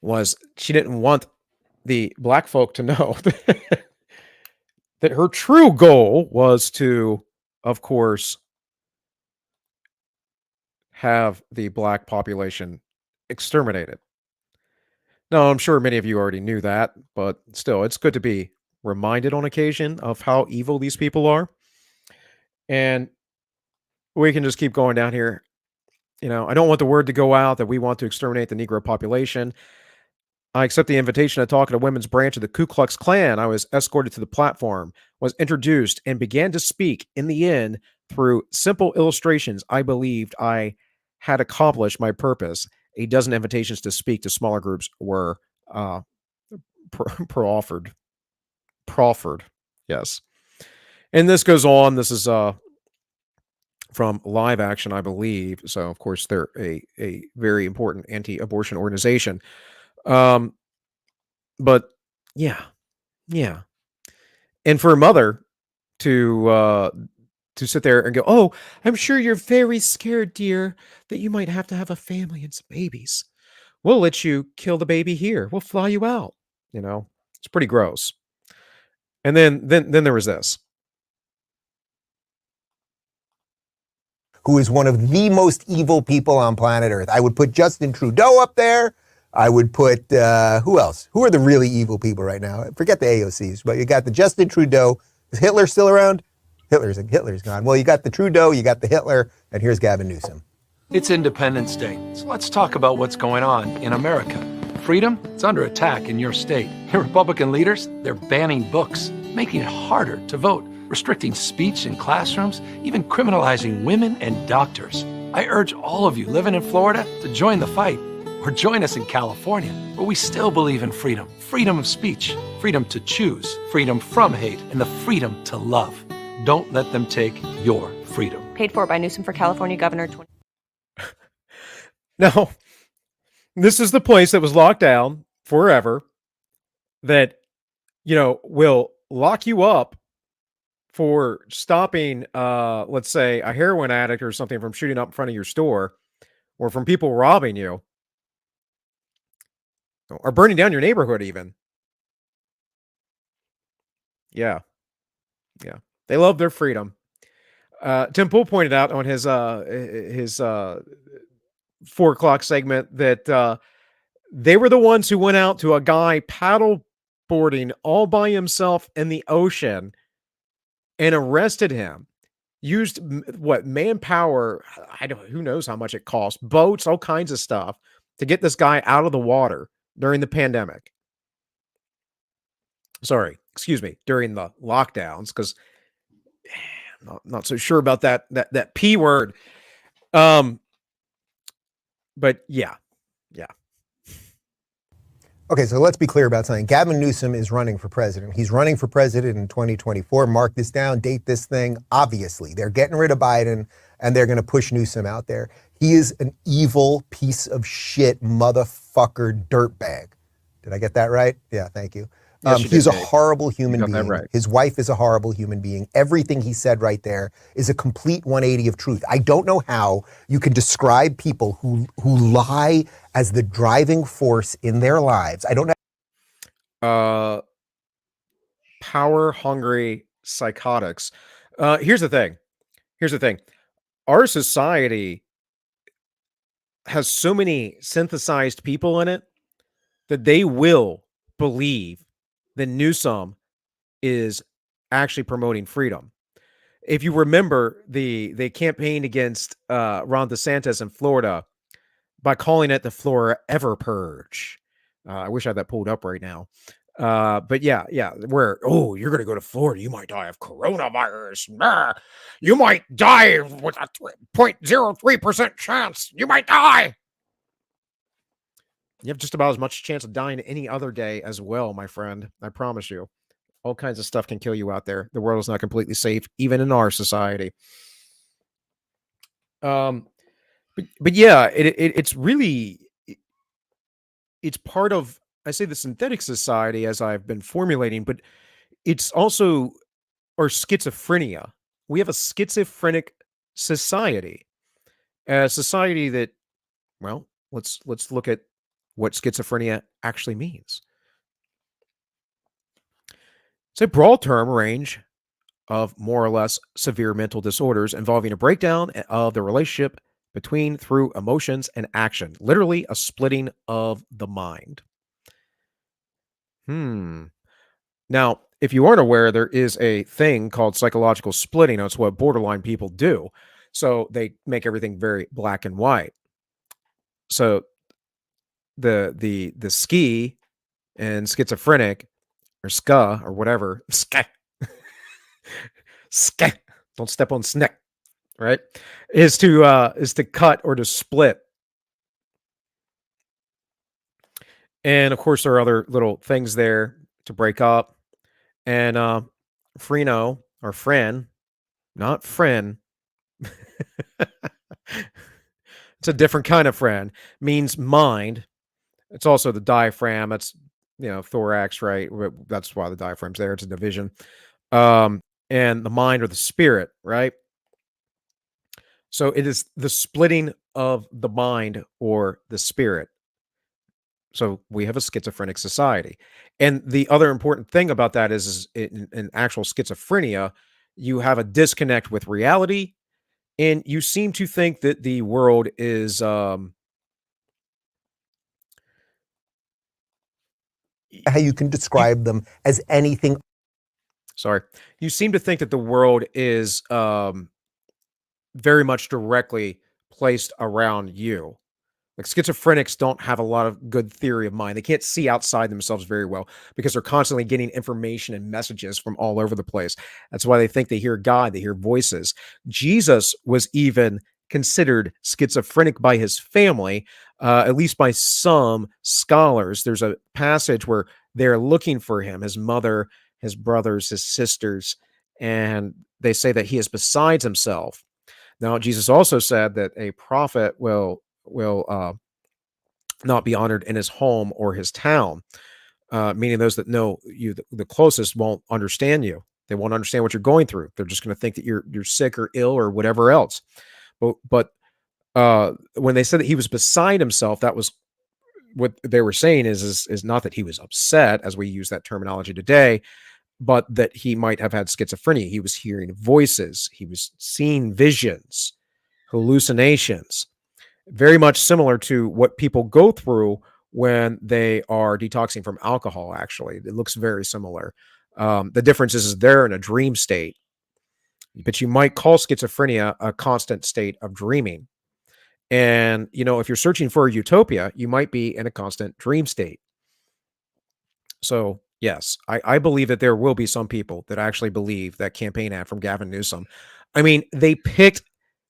was she didn't want the black folk to know that her true goal was to, of course, have the black population exterminated. Now, I'm sure many of you already knew that, but still, it's good to be reminded on occasion of how evil these people are. And we can just keep going down here. I don't want the word to go out that we want to exterminate the Negro population. I accept the invitation to talk at a women's branch of the Ku Klux Klan. I was escorted to the platform, was introduced, and began to speak. In the end, through simple illustrations, I believed I had accomplished my purpose. A dozen invitations to speak to smaller groups were proffered. Yes. And this goes on. This is from Live Action, I believe. So, of course, they're a very important anti-abortion organization. But yeah. And for a mother to sit there and go, "Oh, I'm sure you're very scared, dear, that you might have to have a family and some babies. We'll let you kill the baby here. We'll fly you out." It's pretty gross. And then there was this. Who is one of the most evil people on planet Earth. I would put Justin Trudeau up there. I would put, who else? Who are the really evil people right now? Forget the AOCs, but you got the Justin Trudeau. Is Hitler still around? Hitler's gone. Well, you got the Trudeau, you got the Hitler, and here's Gavin Newsom. It's Independence Day, so let's talk about what's going on in America. Freedom, it's under attack in your state. Your Republican leaders, they're banning books, making it harder to vote, restricting speech in classrooms, even criminalizing women and doctors. I urge all of you living in Florida to join the fight. Or join us in California, where we still believe in freedom. Freedom of speech, freedom to choose, freedom from hate, and the freedom to love. Don't let them take your freedom. Paid for by Newsom for California Governor. Now, this is the place that was locked down forever that, will lock you up for stopping, let's say, a heroin addict or something from shooting up in front of your store or from people robbing you. Or burning down your neighborhood even. Yeah. They love their freedom. Tim Pool pointed out on his 4:00 segment that they were the ones who went out to a guy paddle boarding all by himself in the ocean and arrested him. Used manpower? Who knows how much it cost? Boats, all kinds of stuff to get this guy out of the water during the pandemic. Sorry, excuse me, during the lockdowns, because not so sure about that P word. But yeah. Okay, so let's be clear about something. Gavin Newsom is running for president. He's running for president in 2024. Mark this down, date this thing. Obviously, they're getting rid of Biden and they're going to push Newsom out there. He is an evil piece of shit, motherfucker, dirtbag. Did I get that right? Yeah, thank you. Yes, he's a horrible human being. Right. His wife is a horrible human being. Everything he said right there is a complete 180 of truth. I don't know how you can describe people who lie as the driving force in their lives. I don't know. Power-hungry psychotics. Here's the thing. Our society has so many synthesized people in it that they will believe that Newsom is actually promoting freedom. If you remember, they campaigned against Ron DeSantis in Florida by calling it the Forever Purge. I wish I had that pulled up right now. But yeah, where, you're going to go to Florida, you might die of coronavirus. You might die with a 0.03% chance. You might die. You have just about as much chance of dying any other day as well, my friend. I promise you. All kinds of stuff can kill you out there. The world is not completely safe, even in our society. But yeah, it's really, it's part of, I say, the synthetic society as I've been formulating, but it's also our schizophrenia. We have a schizophrenic society, a society that, well, let's look at what schizophrenia actually means. It's a broad term range of more or less severe mental disorders involving a breakdown of the relationship between through emotions and action, literally a splitting of the mind. Now, if you aren't aware, there is a thing called psychological splitting. That's what borderline people do. So they make everything very black and white. So the ski and schizophrenic or ska or whatever, ska, ska, don't step on sneck, right? Is to cut or to split. And of course, there are other little things there to break up. And Freno or Fren, not friend. It's a different kind of friend. Means mind. It's also the diaphragm. That's thorax, right? That's why the diaphragm's there. It's a division. And the mind or the spirit, right? So it is the splitting of the mind or the spirit. So we have a schizophrenic society. And the other important thing about that is in actual schizophrenia, you have a disconnect with reality, and you seem to think that the world is how you can describe them as anything. Sorry. You seem to think that the world is very much directly placed around you. Like schizophrenics don't have a lot of good theory of mind. They can't see outside themselves very well because they're constantly getting information and messages from all over the place. That's why they think they hear God, they hear voices. Jesus was even considered schizophrenic by his family, at least by some scholars. There's a passage where they're looking for him, his mother, his brothers, his sisters, and they say that he is besides himself. Now, Jesus also said that a prophet will not be honored in his home or his town, meaning those that know you the closest won't understand you. They won't understand what you're going through. They're just going to think that you're sick or ill or whatever else. But when they said that he was beside himself, that was what they were saying is not that he was upset, as we use that terminology today, but that he might have had schizophrenia. He was hearing voices. He was seeing visions, hallucinations. Very much similar to what people go through when they are detoxing from alcohol, actually. It looks very similar. The difference is they're in a dream state, but you might call schizophrenia a constant state of dreaming. And, if you're searching for a utopia, you might be in a constant dream state. So, yes, I believe that there will be some people that actually believe that campaign ad from Gavin Newsom. I mean, they picked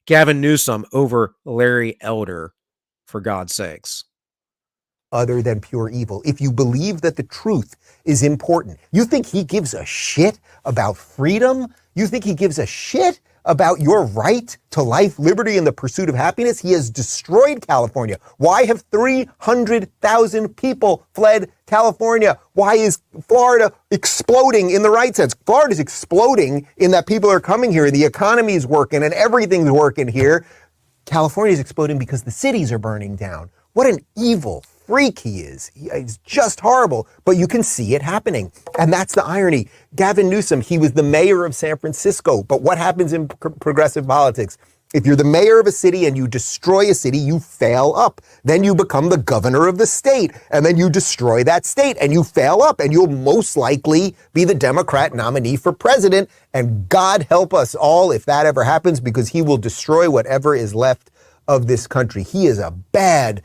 Gavin Newsom over Larry Elder, for God's sakes. Other than pure evil. If you believe that the truth is important, you think he gives a shit about freedom? You think he gives a shit about your right to life, liberty, and the pursuit of happiness? He has destroyed California. Why have 300,000 people fled California? Why is Florida exploding in the right sense? Florida's exploding in that people are coming here, and the economy is working, and everything's working here. California is exploding because the cities are burning down. What an evil freak he is. He's just horrible, but you can see it happening. And that's the irony. Gavin Newsom, he was the mayor of San Francisco, but what happens in progressive politics? If you're the mayor of a city and you destroy a city, you fail up. Then you become the governor of the state, and then you destroy that state, and you fail up, and you'll most likely be the Democrat nominee for president. And God help us all if that ever happens, because he will destroy whatever is left of this country. He is a bad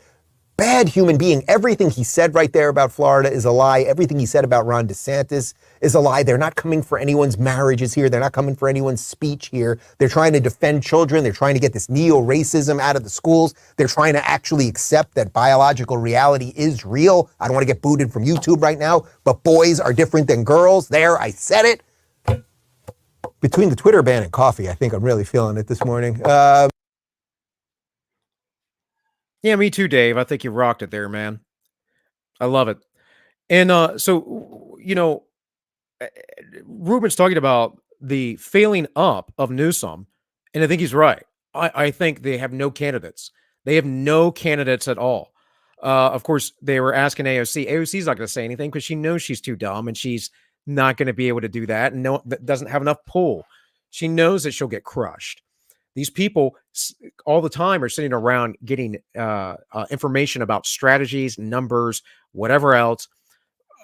human being. Everything he said right there about Florida is a lie. Everything he said about Ron DeSantis is a lie. They're not coming for anyone's marriages here. They're not coming for anyone's speech here. They're trying to defend children. They're trying to get this neo-racism out of the schools. They're trying to actually accept that biological reality is real. I don't want to get booted from YouTube right now, but boys are different than girls. There, I said it. Between the Twitter ban and coffee, I think I'm really feeling it this morning. Yeah, me too, Dave. I think you rocked it there, man. I love it. And so, Ruben's talking about the failing up of Newsom, and I think he's right. I think they have no candidates. They have no candidates at all. Of course, they were asking AOC. AOC's not going to say anything because she knows she's too dumb, and she's not going to be able to do that, and no, that doesn't have enough pull. She knows that she'll get crushed. These people all the time are sitting around getting information about strategies, numbers, whatever else,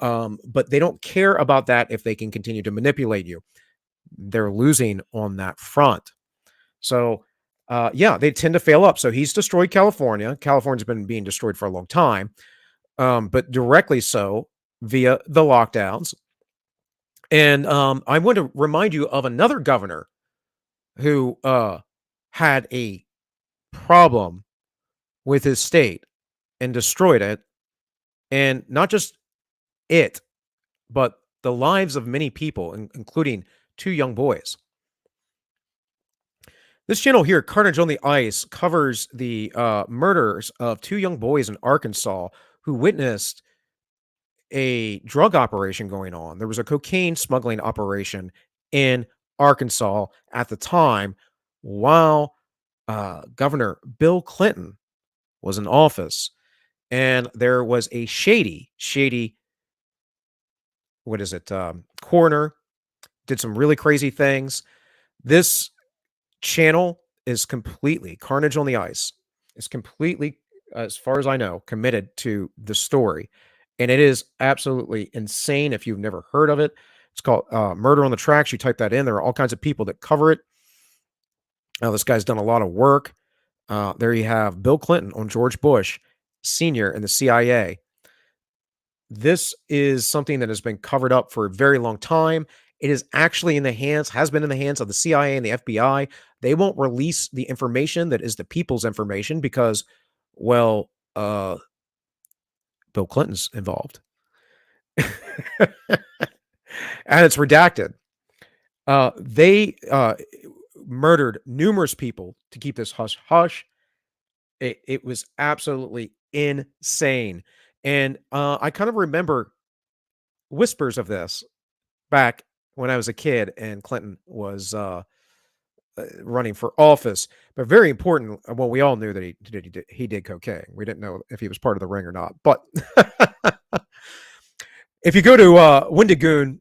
but they don't care about that if they can continue to manipulate you. They're losing on that front. So, yeah, they tend to fail up. So he's destroyed California. California's been being destroyed for a long time, but directly so via the lockdowns. And I want to remind you of another governor who had a problem with his state and destroyed it. And not just it, but the lives of many people, including 2 young boys. This channel here, Carnage on the Ice, covers the murders of 2 young boys in Arkansas who witnessed a drug operation going on. There was a cocaine smuggling operation in Arkansas at the time while Governor Bill Clinton was in office. And there was a shady, coroner, did some really crazy things. This channel is completely, Carnage on the Ice, is completely, as far as I know, committed to the story. And it is absolutely insane if you've never heard of it. It's called Murder on the Tracks. You type that in. There are all kinds of people that cover it. This guy's done a lot of work. There you have Bill Clinton on George Bush Sr. and the CIA. This is something that has been covered up for a very long time. It is actually has been in the hands of the CIA and the FBI. They won't release the information that is the people's information because, well, Bill Clinton's involved. And it's redacted. They murdered numerous people to keep this hush-hush. It was absolutely insane. And I kind of remember whispers of this back when I was a kid and Clinton was running for office. But very important, well, we all knew that he did cocaine. We didn't know if he was part of the ring or not. But if you go to Wendigoon,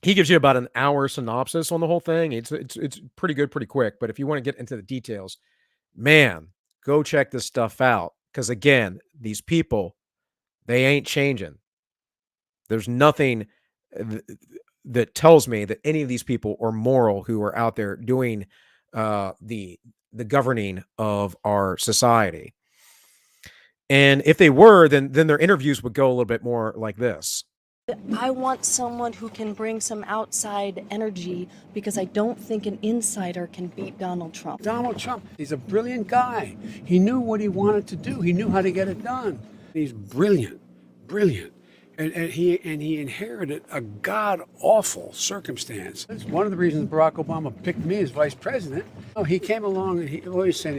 he gives you about an hour synopsis on the whole thing. It's pretty good, pretty quick. But if you want to get into the details, man, go check this stuff out. Because again, these people, they ain't changing. There's nothing that tells me that any of these people are moral who are out there doing the governing of our society. And if they were, then their interviews would go a little bit more like this. I want someone who can bring some outside energy because I don't think an insider can beat Donald Trump. Donald Trump, he's a brilliant guy. He knew what he wanted to do. He knew how to get it done. He's brilliant. And he inherited a god-awful circumstance. That's one of the reasons Barack Obama picked me as vice president. Oh, he came along and he always said,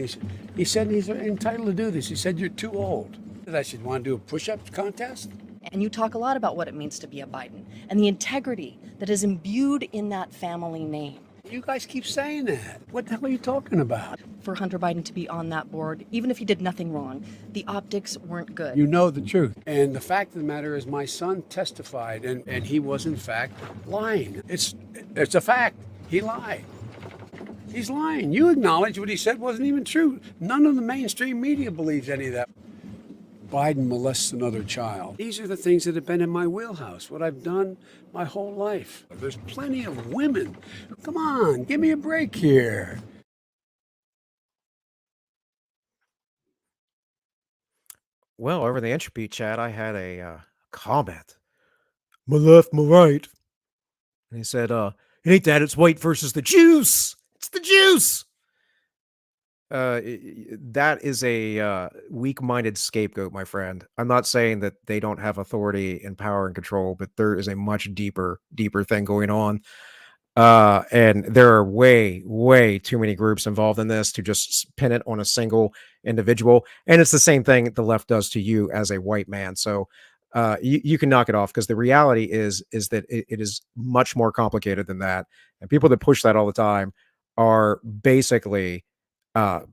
he said he's entitled to do this. He said, you're too old. I said, want to do a push-up contest? And you talk a lot about what it means to be a Biden and the integrity that is imbued in that family name. You guys keep saying that. What the hell are you talking about? For Hunter Biden to be on that board, even if he did nothing wrong, the optics weren't good. You know the truth. And the fact of the matter is my son testified and he was in fact lying. It's a fact. He lied. He's lying. You acknowledge what he said wasn't even true. None of the mainstream media believes any of that. Biden molests another child. These are the things that have been in my wheelhouse, what I've done my whole life. There's plenty of women. Come on, give me a break here. Well, over the Entropy chat, I had a comment. My left, my right. And he said, it ain't that, it's white versus the juice. It's the juice. That is a weak-minded scapegoat, my friend. I'm not saying that they don't have authority and power and control, but there is a much deeper thing going on. And there are way too many groups involved in this to just pin it on a single individual. And it's the same thing the left does to you as a white man. So you can knock it off because the reality is that it is much more complicated than that. And people that push that all the time are basically you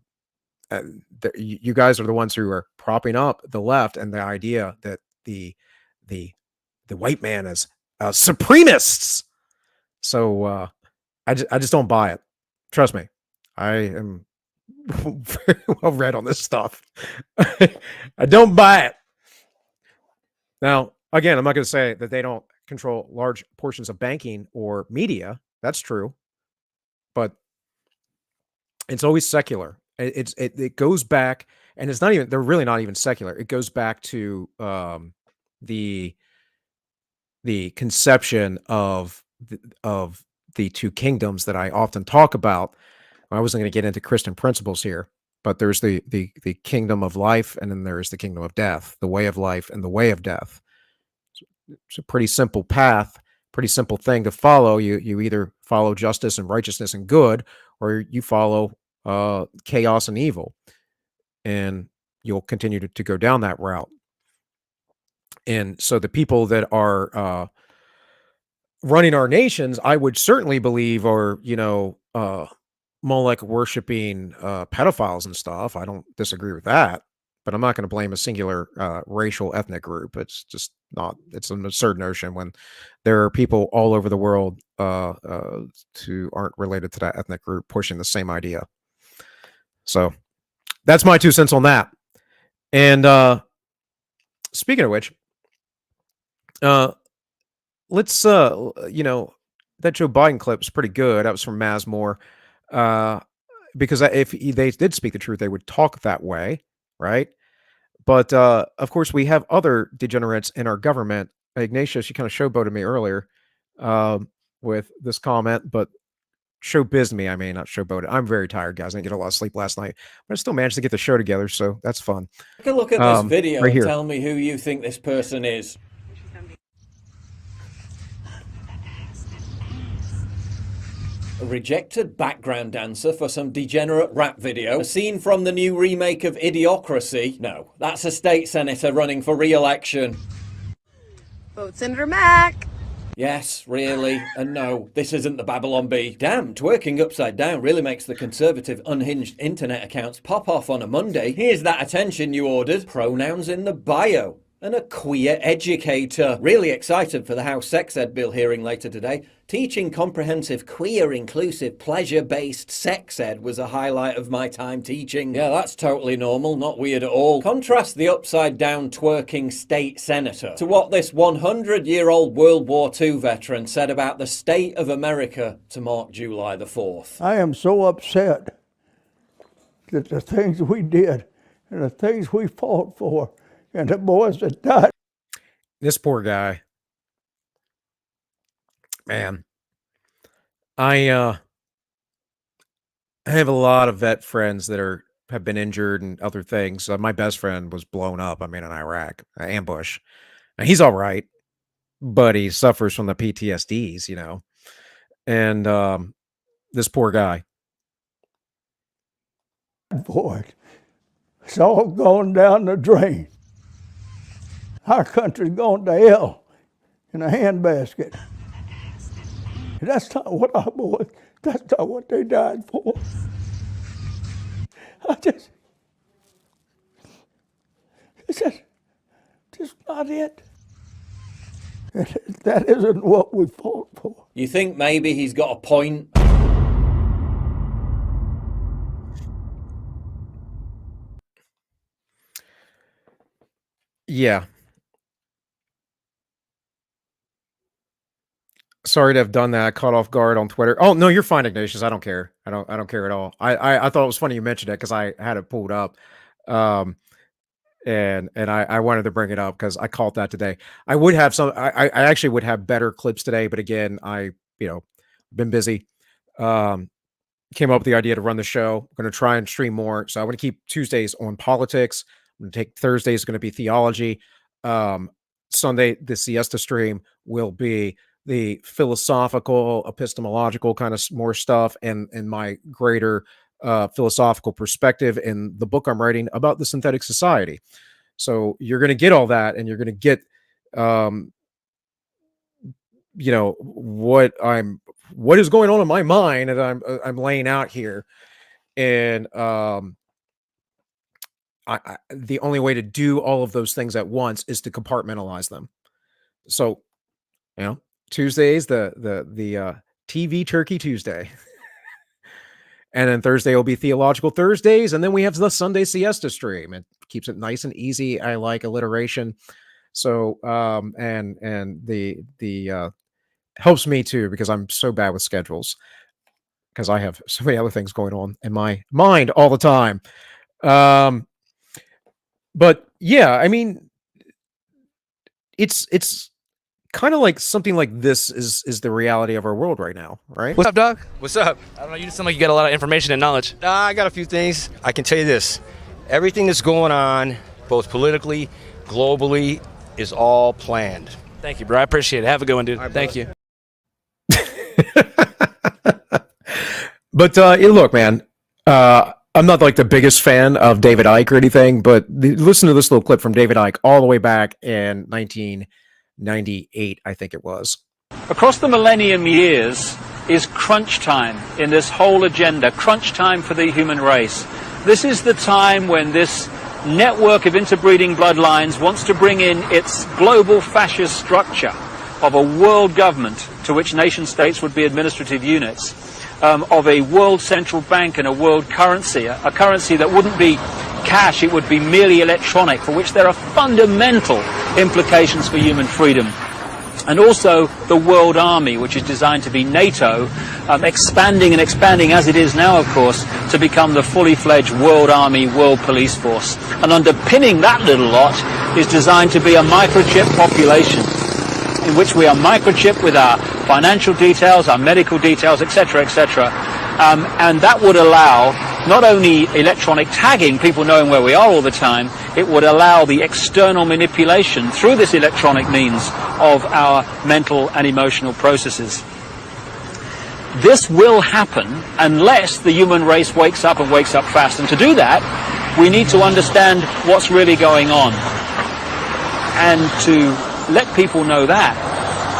guys are the ones who are propping up the left and the idea that the white man is supremists. So I just don't buy it. Trust me, I am very well read on this stuff. I don't buy it. Now, again, I'm not going to say that they don't control large portions of banking or media. That's true, but it's always secular. It goes back, and it's not even. They're really not even secular. It goes back to the conception of the two kingdoms that I often talk about. I wasn't going to get into Christian principles here, but there's the kingdom of life, and then there's the kingdom of death, the way of life and the way of death. It's a pretty simple path, pretty simple thing to follow. You either follow justice and righteousness and good, or you follow chaos and evil, and you'll continue to go down that route. And so the people that are running our nations, I would certainly believe are, Molech worshiping pedophiles and stuff. I don't disagree with that, but I'm not going to blame a singular racial ethnic group. It's just not. It's an absurd notion when there are people all over the world who aren't related to that ethnic group pushing the same idea. So that's my 2 cents on that. And speaking of which, let's that Joe Biden clip is pretty good. That was from Masmore. Because if they did speak the truth, they would talk that way, right? But of course, we have other degenerates in our government. Ignatius, you kind of showboated me earlier with this comment, but showbiz me. I mean, not showboated. I'm very tired, guys. I didn't get a lot of sleep last night, but I still managed to get the show together, so that's fun. Take a look at this video right and here. tell me who you think this person is. A rejected background dancer for some degenerate rap video. A scene from the new remake of Idiocracy. No, that's a state senator running for re-election. Vote Senator Mack. Yes, really, and no, this isn't the Babylon Bee. Damn, twerking upside down really makes the conservative unhinged internet accounts pop off on a Monday. Here's that attention you ordered. Pronouns in the bio. And a queer educator. Really excited for the House Sex Ed bill hearing later today. Teaching comprehensive, queer, inclusive, pleasure-based sex ed was a highlight of my time teaching. Yeah, that's totally normal, not weird at all. Contrast the upside-down twerking state senator to what this 100-year-old World War II veteran said about the state of America to mark July the 4th. I am so upset that the things we did and the things we fought for and the boys that died. This poor guy. Man. I have a lot of vet friends that have been injured and other things. My best friend was blown up, in Iraq, ambush. Now, he's all right, but he suffers from the PTSDs, And this poor guy. Boy, it's all going down the drain. Our country's going to hell in a handbasket. That's not what our boys, that's not what they died for. It's just not it. That isn't what we fought for. You think maybe he's got a point? Yeah. Sorry to have done that. I caught off guard on Twitter. Oh no, you're fine, Ignatius. I don't care. I don't care at all. I thought it was funny you mentioned it because I had it pulled up, and I wanted to bring it up because I caught that today. I would have some. I actually would have better clips today, but again, been busy. Came up with the idea to run the show. I'm going to try and stream more, so I want to keep Tuesdays on politics. I'm going to take Thursdays going to be theology. Sunday, the siesta stream will be the philosophical, epistemological kind of more stuff and my greater philosophical perspective in the book I'm writing about the synthetic society. So you're going to get all that, and you're going to get, what is going on in my mind that I'm laying out here. And the only way to do all of those things at once is to compartmentalize them. So, Tuesdays, the TV Turkey Tuesday. And then Thursday will be Theological Thursdays, and then we have the Sunday Siesta stream. It keeps it nice and easy. I like alliteration. So and the helps me too, because I'm so bad with schedules, because I have so many other things going on in my mind all the time. But yeah, I mean, it's kind of like something like this is the reality of our world right now, right? What's up, dog? What's up? I don't know. You just seem like you got a lot of information and knowledge. I got a few things. I can tell you this. Everything that's going on, both politically, globally, is all planned. Thank you, bro. I appreciate it. Have a good one, dude. Right, Thank you. But look, man, I'm not like the biggest fan of David Icke or anything, but listen to this little clip from David Icke all the way back in 1998, I think it was. Across the millennium years is crunch time in this whole agenda, crunch time for the human race. This is the time when this network of interbreeding bloodlines wants to bring in its global fascist structure of a world government to which nation states would be administrative units, of a world central bank and a world currency, a currency that wouldn't be cash, it would be merely electronic, for which there are fundamental implications for human freedom. And also the world army, which is designed to be NATO, expanding and expanding as it is now, of course, to become the fully fledged world army, world police force. And underpinning that little lot is designed to be a microchip population, in which we are microchipped with our financial details, our medical details, etc., etc. And that would allow not only electronic tagging, people knowing where we are all the time, it would allow the external manipulation through this electronic means of our mental and emotional processes. This will happen unless the human race wakes up and wakes up fast. And to do that, we need to understand what's really going on. And to let people know that,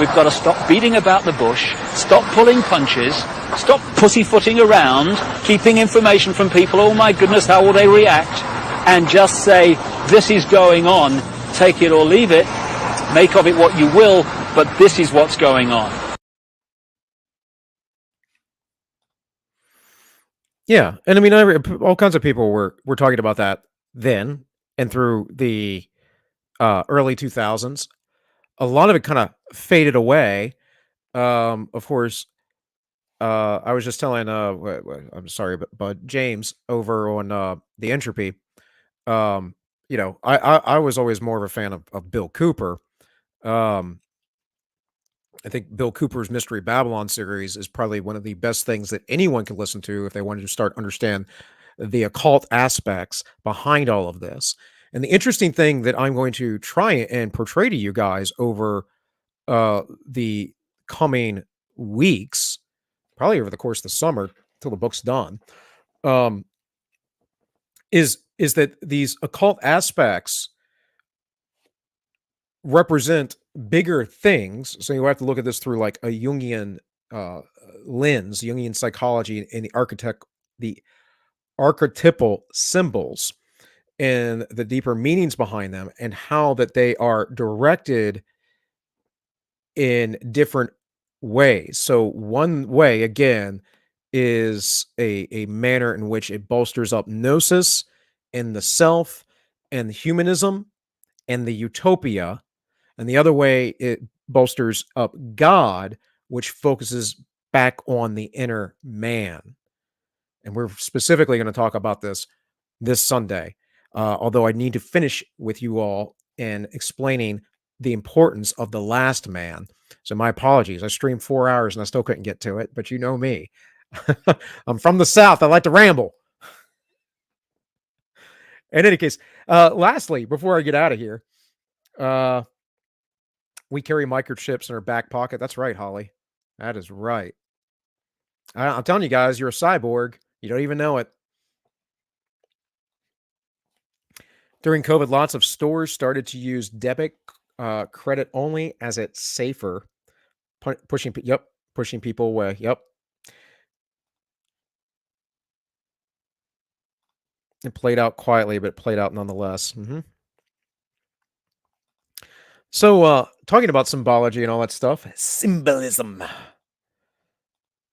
we've got to stop beating about the bush, stop pulling punches, stop pussyfooting around, keeping information from people, oh my goodness, how will they react, and just say, this is going on, take it or leave it, make of it what you will, but this is what's going on. Yeah, and I mean, all kinds of people were talking about that then, and through the early 2000s. A lot of it kind of faded away. Of course, I was just telling, I'm sorry, but James over on the Entropy, I was always more of a fan of Bill Cooper. I think Bill Cooper's Mystery Babylon series is probably one of the best things that anyone can listen to if they wanted to start understand the occult aspects behind all of this. And the interesting thing that I'm going to try and portray to you guys over the coming weeks, probably over the course of the summer till the book's done, is that these occult aspects represent bigger things. So you have to look at this through like a Jungian lens, Jungian psychology, and the archetypal symbols and the deeper meanings behind them, and how that they are directed in different ways. So one way, again, is a manner in which it bolsters up gnosis and the self and humanism and the utopia. And the other way, it bolsters up God, which focuses back on the inner man. And we're specifically going to talk about this Sunday. Although I need to finish with you all in explaining the importance of the last man. So my apologies. I streamed 4 hours and I still couldn't get to it, but you know me. I'm from the South. I like to ramble. In any case, lastly, before I get out of here, we carry microchips in our back pocket. That's right, Holly. That is right. I'm telling you guys, you're a cyborg. You don't even know it. During COVID, lots of stores started to use debit credit only, as it's safer. Pushing people away. Yep. It played out quietly, but it played out nonetheless. So, talking about symbology and all that stuff, symbolism.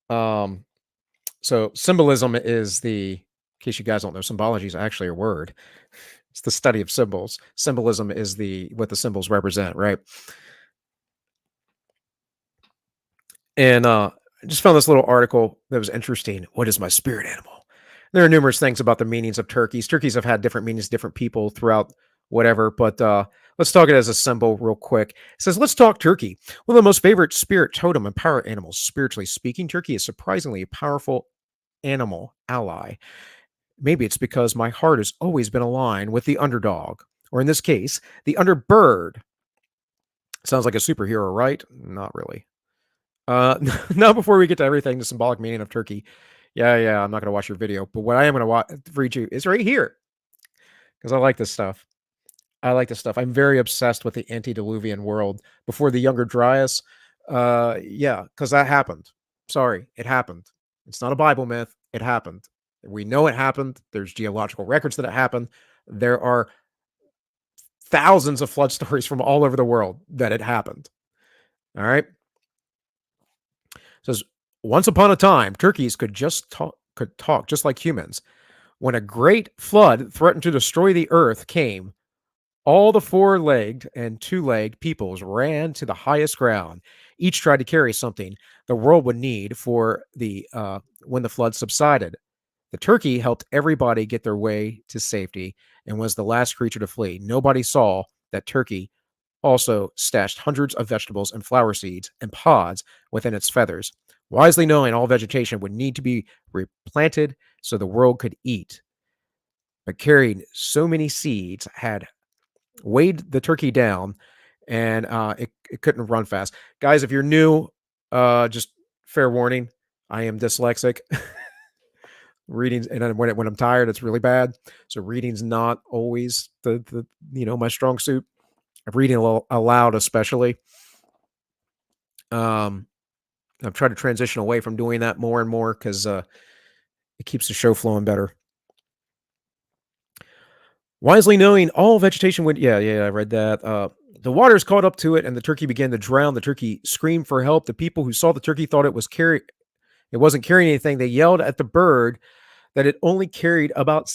So symbolism is in case you guys don't know, symbology is actually a word. It's the study of symbols. Symbolism is what the symbols represent, right? And I just found this little article that was interesting. What is my spirit animal? There are numerous things about the meanings of turkeys. Turkeys have had different meanings, different people throughout whatever, but let's talk it as a symbol real quick. It says, let's talk turkey. One of the most favorite spirit totem and power animals. Spiritually speaking, turkey is surprisingly a powerful animal ally. Maybe it's because my heart has always been aligned with the underdog, or in this case, the underbird. Sounds like a superhero, right? Not really. Now, before we get to everything, the symbolic meaning of turkey. Yeah, I'm not going to watch your video, but what I am going to read you is right here because I like this stuff. I'm very obsessed with the antediluvian world before the Younger Dryas. Yeah, because that happened. Sorry, it happened. It's not a Bible myth. It happened. We know it happened. There's geological records that it happened. There are thousands of flood stories from all over the world that it happened. All right. It says, once upon a time, turkeys could talk just like humans. When a great flood threatened to destroy the earth came, all the four-legged and two-legged peoples ran to the highest ground. Each tried to carry something the world would need for when the flood subsided. The turkey helped everybody get their way to safety and was the last creature to flee. Nobody saw that turkey also stashed hundreds of vegetables and flower seeds and pods within its feathers, wisely knowing all vegetation would need to be replanted so the world could eat. But carrying so many seeds had weighed the turkey down, and it couldn't run fast. Guys, if you're new, just fair warning, I am dyslexic. Readings, and when I'm tired, it's really bad. So reading's not always the my strong suit. Reading aloud, especially. I've tried to transition away from doing that more and more because it keeps the show flowing better. Wisely knowing all vegetation would, I read that. The waters caught up to it, and the turkey began to drown. The turkey screamed for help. The people who saw the turkey thought it wasn't carrying anything. They yelled at the bird that it only cared about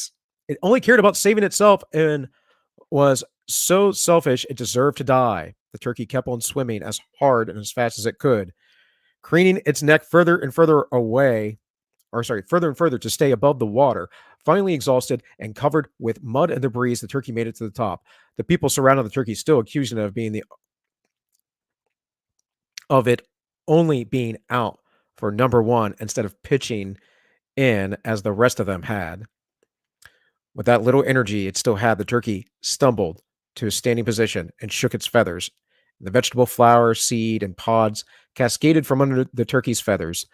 saving itself and was so selfish it deserved to die. The turkey kept on swimming as hard and as fast as it could, craning its neck further and further to stay above the water. Finally exhausted and covered with mud and debris, the turkey made it to the top. The people surrounding the turkey still accused it of it only being out for number one instead of pitching in as the rest of them had. With that little energy it still had, the turkey stumbled to a standing position and shook its feathers. The vegetable flower, seed, and pods cascaded from under the turkey's feathers.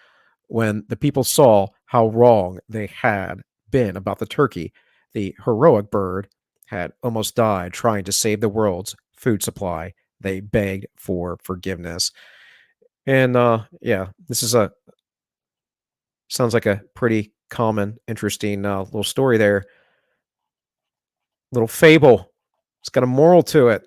When the people saw how wrong they had been about the turkey, the heroic bird had almost died trying to save the world's food supply. They begged for forgiveness. And this is sounds like a pretty common, interesting little story there. Little fable. It's got a moral to it.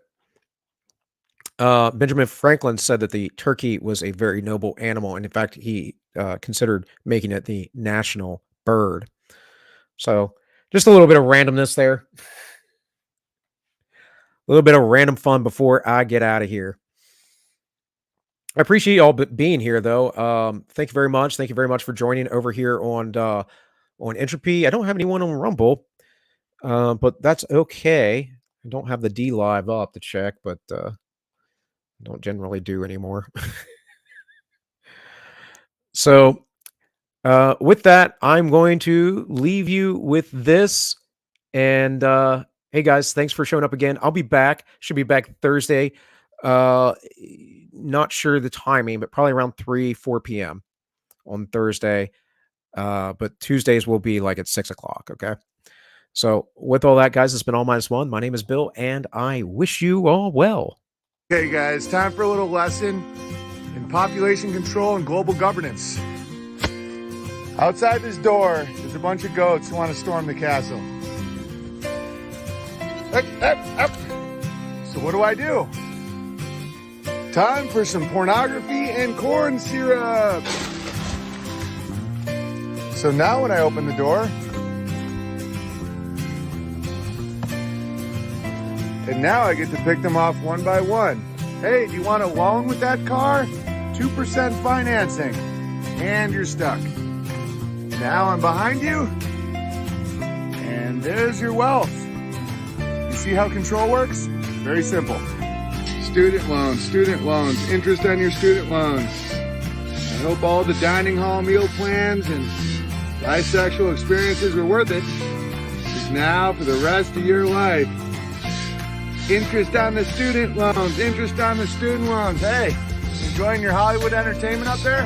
Benjamin Franklin said that the turkey was a very noble animal, and in fact, he considered making it the national bird. So, just a little bit of randomness there. A little bit of random fun before I get out of here. I appreciate y'all being here, though. Thank you very much. Thank you very much for joining over here on Entropy. I don't have anyone on Rumble, but that's okay. I don't have the DLive up to check, but I don't generally do anymore. So, with that, I'm going to leave you with this. And hey, guys, thanks for showing up again. I'll be back. Should be back Thursday. Not sure the timing, but probably around 4 p.m. on Thursday. But Tuesdays will be like at 6 o'clock. Okay. So with all that, guys, it's been All Minus One. My name is Bill, and I wish you all well. Okay, guys, time for a little lesson in population control and global governance. Outside this door, there's a bunch of goats who want to storm the castle. So what do? Time for some pornography and corn syrup. So now when I open the door, and now I get to pick them off one by one. Hey, do you want a loan with that car? 2% financing. And you're stuck. Now I'm behind you. And there's your wealth. You see how control works? Very simple. Student loans, interest on your student loans. I hope all the dining hall meal plans and bisexual experiences were worth it. Because now for the rest of your life, interest on the student loans, interest on the student loans. Hey, enjoying your Hollywood entertainment up there?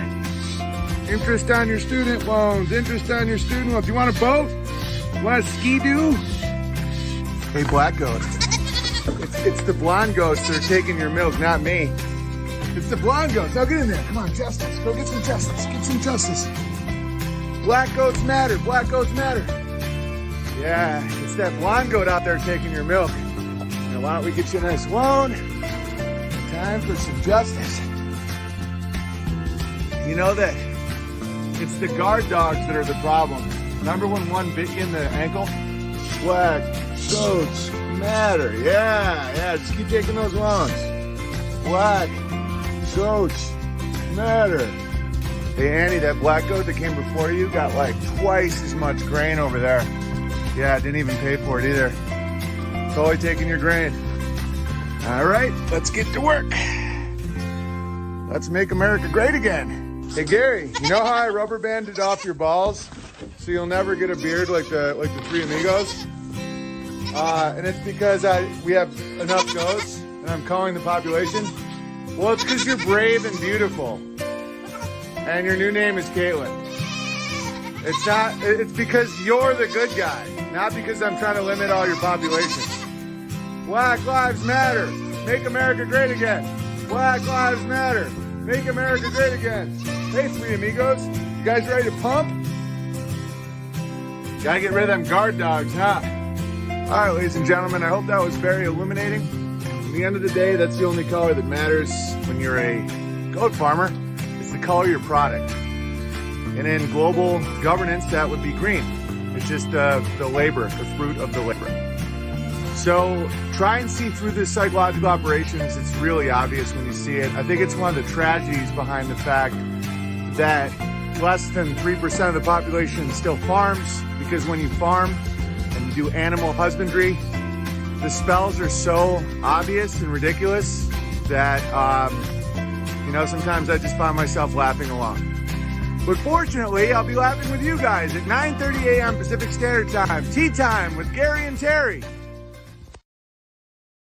Interest on your student loans, interest on your student loans. You want a boat? You want a ski-doo? Hey, black ghost. It's the blonde ghosts that are taking your milk, not me. It's the blonde ghost. Now get in there. Come on, justice. Go get some justice. Get some justice. Black goats matter. Black goats matter. Yeah, it's that blonde goat out there taking your milk. Now why don't we get you a nice loan? Time for some justice. You know that it's the guard dogs that are the problem. Remember when one bit you in the ankle? Black goats matter. Yeah, just keep taking those loans. Black goats matter. Hey, Annie, that black goat that came before you got like twice as much grain over there. Yeah, didn't even pay for it either. Totally taking your grain. All right, let's get to work. Let's make America great again. Hey, Gary, you know how I rubber banded off your balls so you'll never get a beard like the Three Amigos? And it's because we have enough goats and I'm calling the population. Well, it's because you're brave and beautiful. And your new name is Caitlin. It's because you're the good guy, not because I'm trying to limit all your population. Black Lives Matter. Make America great again. Black Lives Matter. Make America great again. Hey, Three Amigos. You guys ready to pump? Gotta get rid of them guard dogs, huh? All right, ladies and gentlemen, I hope that was very illuminating. At the end of the day, that's the only color that matters when you're a goat farmer. It's the color of your product. And in global governance, that would be green. It's just the labor, the fruit of the labor. So try and see through this psychological operations. It's really obvious when you see it. I think it's one of the tragedies behind the fact that less than 3% of the population still farms, because when you farm and you do animal husbandry, the spells are so obvious and ridiculous that, sometimes I just find myself laughing along. But fortunately, I'll be laughing with you guys at 9:30 a.m. Pacific Standard Time, tea time with Gary and Terry.